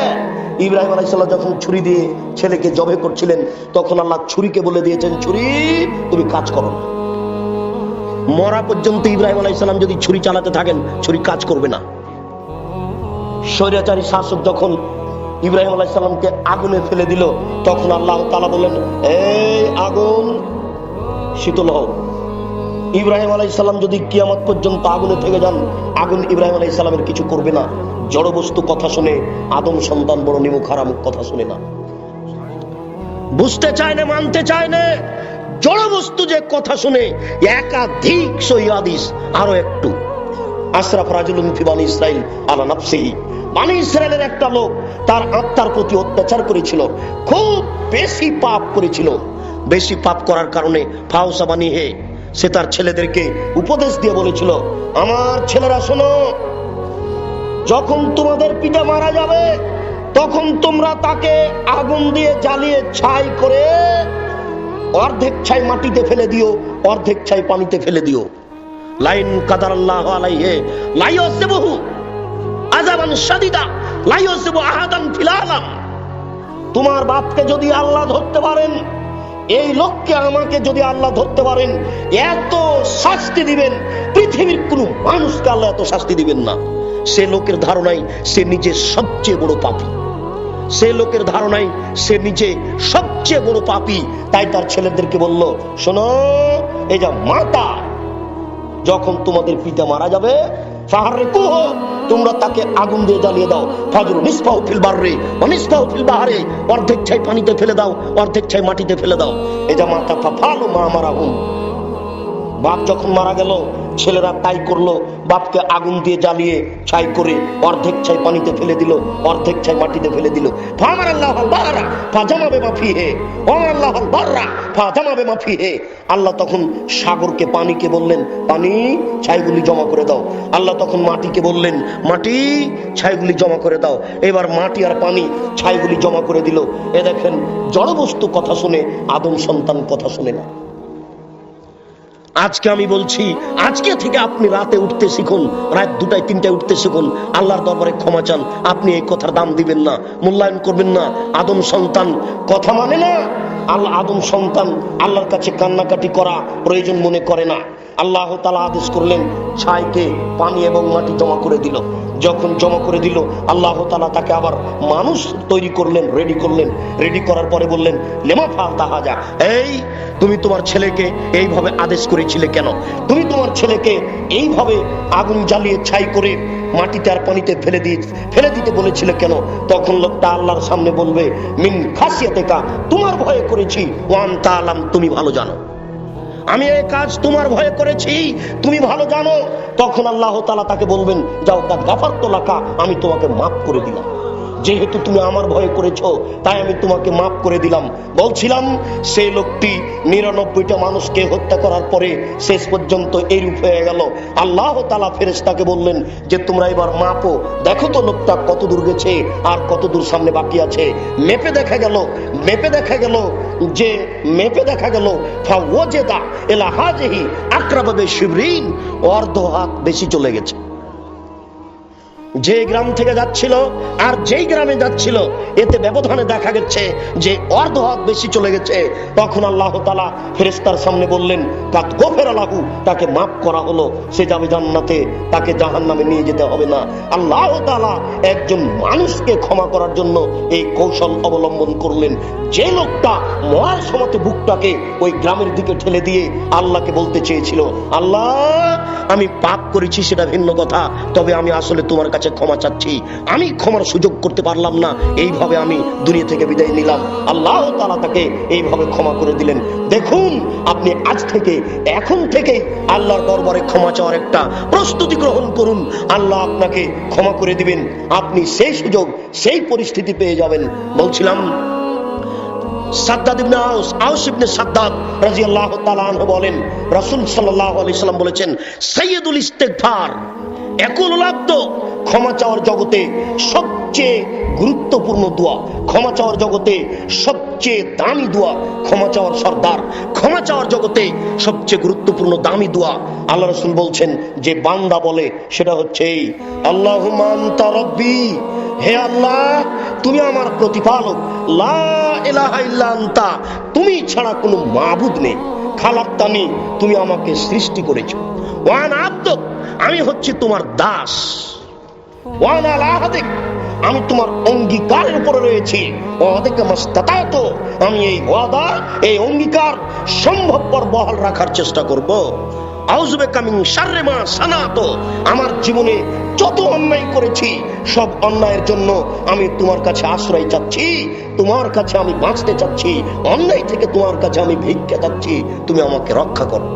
ইব্রাহিম আলাইহিস সালাম যখন ছুরি দিয়ে ছেলেকে জবাই করছিলেন তখন আল্লাহ ছুরিকে বলে দিয়েছেন ছুরি তুমি কাজ করো না। মরা পর্যন্ত ইব্রাহিম আলাইহিস সালাম যদি ছুরি চালাতে থাকেন ছুরি কাজ করবে না। স্বৈরাচারী শাসক যখন ইব্রাহিম আলাইহিস সালামকে আগুনে ফেলে দিল তখন আল্লাহ তাআলা বলেন এই আগুন শীতল হও। ইব্রাহিম আলাইহিস সালাম যদি কিয়ামত পর্যন্ত আগুনে থেকে যান আগুন ইব্রাহিম আলাইহিস সালামের কিছু করবে না। জড়বস্তু কথা শুনে আদম সন্তান বড় নিমুখ হারাম কথা শুনে না। বুঝতে চায় না, মানতে চায় না। জড়বস্তু যে কথা শুনে একাধিক সহিহ হাদিস, আরো একটু আশরাফ রাজুলুন ফি বানি ইসরাইল আলা নাফসিহি, বানি ইসরাইলের একটা লোক তার আত্মার প্রতি অত্যাচার করেছিল, খুব বেশি পাপ করেছিল। বেশি পাপ করার কারণে ফাউসা বানি হে, সে তার ছেলেদেরকে উপদেশ দিয়ে বলেছিল আমার ছেলেরা শোনো, যখন তোমাদের পিতা মারা যাবে তখন তোমরা তাকে আগুন দিয়ে জ্বালিয়ে ছাই করে অর্ধেক ছাই মাটিতে ফেলে দিও, অর্ধেক ছাই পানিতে ফেলে দিও। লাইন কাদারাল্লাহু আলাইহি লা ইউযিবুহু আযাবান শাদীদা লা ইউযিবু আহাদান ফিল আলাম। তোমার বাপকে যদি আল্লাহ ধরতে পারেন, এই লোককে আমাকে যদি আল্লাহ ধরতে পারেন, এত শাস্তি দিবেন পৃথিবীর কোনো মানুষকে আল্লাহ এত শাস্তি দিবেন না। সে লোকের ধারণায় সে নিজে সবচেয়ে বড় পাপী, সে লোকের ধারণায় সে নিজে সবচেয়ে বড় পাপী। তাই তার ছেলেদেরকে বলল শোনো, এই যা মাতা যখন তোমাদের পিতা মারা যাবে ফাহাররিকুহু, তোমরা তাকে আগুন দিয়ে জ্বালিয়ে দাও। ফাজরু নিসফাহু ফিল বাররি ওয়া নিসফাহু ফিল বাহরি, অর্ধেক ছাই পানিতে ফেলে দাও, অর্ধেক ছাই মাটিতে ফেলে দাও। এই যা মাতা ফাফালু মা মারাহুম, বাপ যখন মারা গেল ছেলেরা তাই করলো, বাপকে আগুন দিয়ে জ্বালিয়ে ছাই করে অর্ধেক ছাই পানিতে ফেলে দিল, অর্ধেক ছাই মাটিতে ফেলে দিল। ফামারাল্লাহুল বাহরা ফাজামা বিমা ফিহি ওয়াল্লাহুল বাররা ফাজামা বিমা ফিহি। আল্লাহ তখন সাগরকে, পানিকে বললেন পানি ছাইগুলি জমা করে দাও। আল্লাহ তখন মাটিকে বললেন মাটি ছাইগুলি জমা করে দাও। এবার মাটি আর পানি ছাইগুলি জমা করে দিল। এ দেখেন জড়বস্তু কথা শুনে আদম সন্তান কথা শুনে না। আজকে আমি বলছি, আজকে থেকে আপনি রাতে উঠতে শিখুন, রাত 2টায় 3টায় উঠতে শিখুন, আল্লাহর দরবারে ক্ষমা চান। আপনি এই কথার দাম দিবেন না, মূল্যায়ন করবেন না। আদম সন্তান কথা মানে না, আদম সন্তান আল্লাহর কাছে কান্নাকাটি করা প্রয়োজন মনে করে না। আল্লাহ তাআলা আদেশ করলেন ছাইকে পানি এবং মাটি জমা করে দিল। যখন জমা করে দিল আল্লাহ তাআলা তাকে আবার মানুষ তৈরি করলেন, রেডি করার পরে বললেন লেমা ফালতা হাজা, এই তুমি তোমার ছেলেকে এইভাবে আদেশ করেছিলে কেন? তুমি তোমার ছেলেকে এইভাবে আগুন জ্বালিয়ে ছাই করে মাটিতে আর পানিতে ফেলে দিতে বলেছিলে কেন? তখন লোকটা আল্লাহর সামনে বলবে মিন খাসিয়াতিকা, তোমার ভয়ে করেছি, ওয়ান তাআলাম, তুমি ভালো জানো আমি এই কাজ তোমার ভয়ে করেছি, তুমি ভালো জানো। তখন আল্লাহ তাআলা তাকে বলবেন যাও তা গাফারতু লাকা, আমি তোমাকে মাফ করে দিলাম, যেহেতু তুমি আমার ভয়ে করেছো তাই আমি তোমাকে মাফ করে দিলাম। বলছিলাম সেই লোকটি 99টা মানুষকে হত্যা করার পরে শেষ পর্যন্ত এইরূপ হয়ে গেল। আল্লাহ তাআলা ফেরেশতাকে বললেন যে তোমরা এবার মাপো, দেখো তো লোকটা কত দূর গেছে আর কত দূর সামনে বাকি আছে। মেপে দেখা গেল ফাওয়াজাদা ইলা হাজিহি আকরাবা বিশিবরিন, অর্ধ হাত বেশি চলে গেছে। যে গ্রাম থেকে যাচ্ছিল আর যেই গ্রামে যাচ্ছিল এতে ব্যবধানে দেখা গেছে যে অর্ধ হাত বেশি চলে গেছে। তখন আল্লাহ তাআলা ফেরেশতার সামনে বললেন কাদ গফিরা লাহু, তাকে মাফ করা হলো, সে যাবে জান্নাতে, তাকে জাহান্নামে নিয়ে যেতে হবে না। আল্লাহ তাআলা একজন মানুষকে ক্ষমা করার জন্য এই কৌশল অবলম্বন করলেন। যে লোকটা মরার সময়তে বুকটাকে ওই গ্রামের দিকে ঠেলে দিয়ে আল্লাহকে বলতে চেয়েছিল আল্লাহ আমি পাপ করেছি সেটা ভিন্ন কথা, তবে আমি আসলে তোমার কাছে ক্ষমা চাচ্ছি, আমি ক্ষমার সুযোগ করতে পারলাম না, এইভাবে আমি দুনিয়া থেকে বিদায় নিলাম। আল্লাহ তাআলা তাকে এইভাবে ক্ষমা করে দিলেন। দেখুন আপনি আজ থেকে এখন থেকে আল্লাহর দরবারে ক্ষমা চাওয়ার একটা প্রস্তুতি গ্রহণ করুন, আল্লাহ আপনাকে ক্ষমা করে দিবেন, আপনি সেই সুযোগ সেই পরিস্থিতি পেয়ে যাবেন। বলছিলাম সাদ্দাদ ইবনে আউস ইবনে সাদ্দাদ রাদিয়াল্লাহু তাআলা আনহু বলেন রাসূল সাল্লাল্লাহু আলাইহি সাল্লাম বলেছেন সাইয়্যিদুল ইস্তিগফার ইয়াকুলুল আব্দু, ক্ষমা চাওয়ার জগতে সবচেয়ে গুরুত্বপূর্ণ দোয়া, ক্ষমা চাওয়ার জগতে সবচেয়ে দামি দোয়া, ক্ষমা চাওয়ার সর্দার, ক্ষমা চাওয়ার জগতে সবচেয়ে গুরুত্বপূর্ণ দামি দোয়া আল্লাহ রাসূল বলছেন যে বান্দা বলে সেটা হচ্ছে এই আল্লাহুম্মা আনতা রাব্বি, হে আল্লাহ তুমি আমার প্রতিপালক, লা ইলাহা ইল্লা আনতা, তুমি ছাড়া কোনো মাবুদ নেই, খালাক্তানি, তুমি আমাকে সৃষ্টি করেছো, ওয়া আনা আবদুক, আমি হচ্ছে তোমার দাস, ওয়া আনা আলা আহদিক, আমি তোমার অঙ্গীকারের উপরে রয়েছি, ওয়াদাকা মাস্তাতাতু, আমি এই ওয়াদা এই অঙ্গীকার সম্ভবপর বহাল রাখার চেষ্টা করব। আউযু বিকা মিন শাররি মা সানাতু, আমার জীবনে যত অন্যায় করেছি সব অন্যায়ের জন্য আমি তোমার কাছে আশ্রয় চাচ্ছি, তোমার কাছে আমি বাঁচতে চাচ্ছি, অন্যায় থেকে তোমার কাছে আমি ভিক্ষা চাচ্ছি, তুমি আমাকে রক্ষা করো।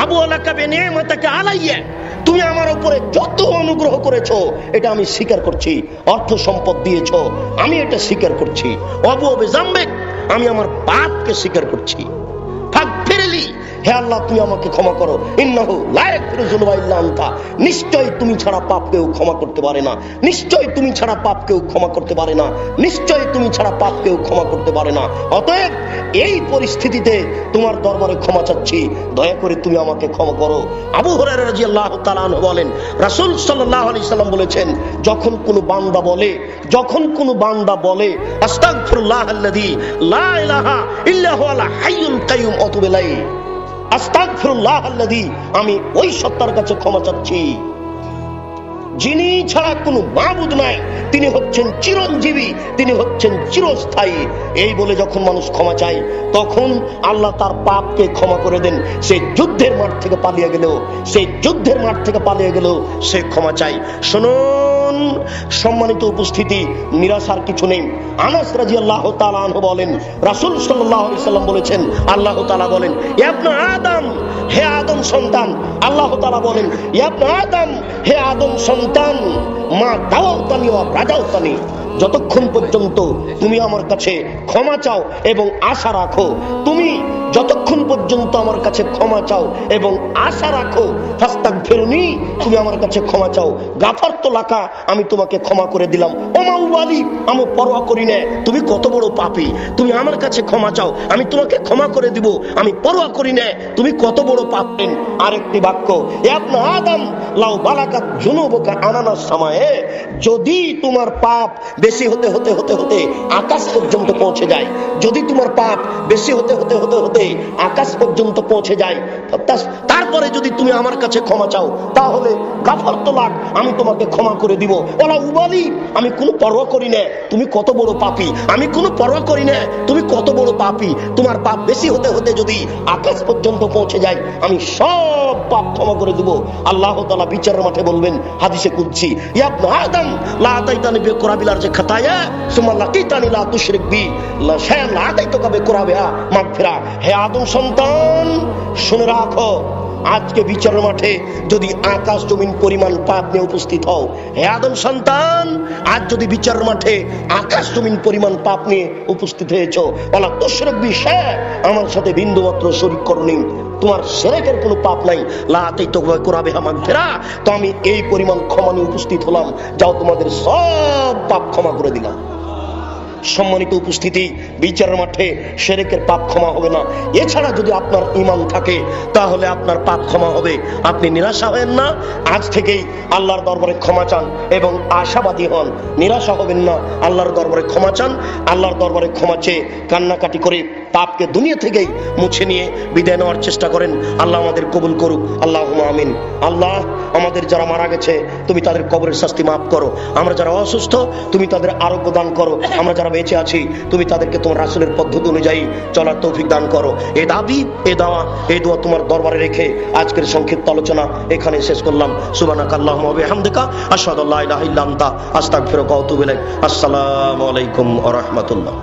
আবু আলাকা বিনিআমাতিকা আলাইয়া, তুমি আমার উপরে যত অনুগ্রহ করেছো এটা আমি স্বীকার করছি, অর্থ সম্পদ দিয়েছো আমি এটা স্বীকার করছি, আবু বিজামবিক, আমি আমার পাপকে স্বীকার করছি, ফাগফিরলি, হে আল্লাহ তুমি আমাকে ক্ষমা করো, ইন্নাহু লা ইয়াগফিরু যুনুবা ইল্লা আনতা, নিশ্চয় তুমি ছাড়া পাপ কেউ ক্ষমা করতে পারে না, নিশ্চয় তুমি ছাড়া পাপ কেউ ক্ষমা করতে পারে না, নিশ্চয় তুমি ছাড়া পাপ কেউ ক্ষমা করতে পারে না। অতএব এই পরিস্থিতিতে তোমার দরবারে ক্ষমা চাচ্ছি, দয়া করে তুমি আমাকে ক্ষমা করো। আবু হুরায়রা রাদিয়াল্লাহু তাআলা আনহু বলেন রাসূল সাল্লাল্লাহু আলাইহি সাল্লাম বলেছেন যখন কোনো বান্দা বলে আস্তাগফিরুল্লাহাল্লাযী লা ইলাহা ইল্লা হুয়াল হাইয়ুল কাইয়ুম আতুবু ইলাইহি, আস্তাগফিরুল্লাহাল্লাযী, আমি ওই সত্তার কাছে ক্ষমা চাচ্ছি যিনি ছাড়া কোনো মাবুদ নাই, তিনি হচ্ছেন চিরঞ্জীবী, তিনি হচ্ছেন চিরস্থায়ী। এই বলে যখন মানুষ ক্ষমা চায় তখন আল্লাহ তার পাপকে ক্ষমা করে দেন। সে যুদ্ধের মাঠ থেকে পালিয়ে গেলেও সে ক্ষমা চায়। শুনুন সম্মানিত উপস্থিতি, নিরাশার কিছু নেই। আনাস রাদিয়াল্লাহু তাআলা আনহু বলেন রাসূল সাল্লাল্লাহু আলাইহি সাল্লাম বলেছেন, আল্লাহ তাআলা বলেন ইয়া ইবনে আদম, হে আদম সন্তান, আল্লাহ তাআলা বলেন ইয়া ইবনে আদম, হে আদম সন্তান, মা দাওয়াতানি ওয়া রাজাউতানি, যতক্ষণ পর্যন্ত তুমি আমার কাছে ক্ষমা চাও এবং আশা রাখো, তুমি যতক্ষণ পর্যন্ত আমার কাছে ক্ষমা চাও এবং আশা রাখো, ফাস্তাগফিরনি, তুমি আমার কাছে ক্ষমা চাও, গাফারতু লাকা, আমি তোমাকে ক্ষমা করে দিলাম, ওমা উবালি, আমি পরোয়া করি না তুমি কত বড় পাপী, তুমি আমার কাছে ক্ষমা চাও, আমি তোমাকে ক্ষমা করে দিব, আমি পরোয়া করি না তুমি কত বড় পাপী। আরেকটি বাক্য ইয়া ইবনে আদম লাউ বালাকাত যুনুবুকা আনানাস সামায়ে, যদি তোমার পাপ বেশি হতে হতে হতে হতে আকাশ পর্যন্ত পৌঁছে যায়, যদি তোমার পাপ বেশি হতে হতে হতে হতে হতে আকাশ পর্যন্ত পৌঁছে যায়, তারপরে যদি তুমি আমার কাছে ক্ষমা চাও তাহলে গাফারতু লাক, আমি তোমাকে ক্ষমা করে দিব। ওলা উবালি, আমি কোনো পরোয়া করি না তুমি কত বড় পাপী, আমি কোনো পরোয়া করি না তুমি কত বড় পাপী। তোমার পাপ বেশি হতে হতে যদি আকাশ পর্যন্ত পৌঁছে যায়, আমি সব পাপ ক্ষমা করে দিব। আল্লাহ তাআলা বিচারের মাঠে বলবেন হাদিসে কুদসি, ইয়া ইবনে আদম লা আতাইতানি বিকুরাবিলার যে খাতায়া সুম্মা লাকিতানি লা তুশরিক বি লা শায়ান লা আতাইতুকা বিকুরাবিহা মাগফিরা। হে আদম সন্তান, শুনে রাখো, আজকে বিচারের মাঠে যদি আকাশ জমিন পরিমাণ পাপ নিয়ে উপস্থিত হও, হে আদম সন্তান, আজ যদি বিচারের মাঠে আকাশ জমিন পরিমাণ পাপ নিয়ে উপস্থিত হয়েছ, ওয়ালা তুশরিক বি শায়া, আমার সাথে বিন্দুমাত্র শরীক করনি, তোমার শিরকের কোনো পাপ নাই, লা আতাইতুকা বিকুরাবিহা মাগফিরা, তো আমি এই পরিমাণ ক্ষমা নিয়ে উপস্থিত হলাম, যাও তোমাদের সব পাপ ক্ষমা করে দিলাম। সম্মানিত উপস্থিতি, বিচারের মাঠে শিরকের পাপ ক্ষমা হবে না। এছাড়া যদি আপনার ঈমান থাকে তাহলে আপনার পাপ ক্ষমা হবে। আপনি নিরাশা হবেন না, আজ থেকেই আল্লাহর দরবারে ক্ষমা চান এবং আশাবাদী হন। নিরাশা হবেন না, আল্লাহর দরবারে ক্ষমা চান, আল্লাহর দরবারে ক্ষমা চেয়ে কান্নাকাটি করে পাপকে দুনিয়া থেকেই মুছে নিয়ে বিদায় নেওয়ার চেষ্টা করেন। আল্লাহ আমাদের কবুল করুক, আল্লাহুম্মা আমিন। আল্লাহ, আমাদের যারা মারা গেছে তুমি তাদের কবরের শাস্তি মাফ করো, আমরা যারা অসুস্থ তুমি তাদের আরোগ্য দান করো, আমরা যারা বেঁচে আছি তুমি তাদেরকে তোমার রাসূলের পদ্ধতি অনুযায়ী চলার তৌফিক দান করো। এই দাবি, এই দাওয়া, এই দোয়া তোমার দরবারে রেখে আজকের সংক্ষিপ্ত আলোচনা এখানে শেষ করলাম। সুবহানাকাল্লাহুম্মা ওয়া বিহামদিকা আশহাদু আল্লা ইলাহা ইল্লা আনতা আস্তাগফিরুকা ওয়া আতুবু ইলাইক। আসসালামু আলাইকুম ওয়া রাহমাতুল্লাহ।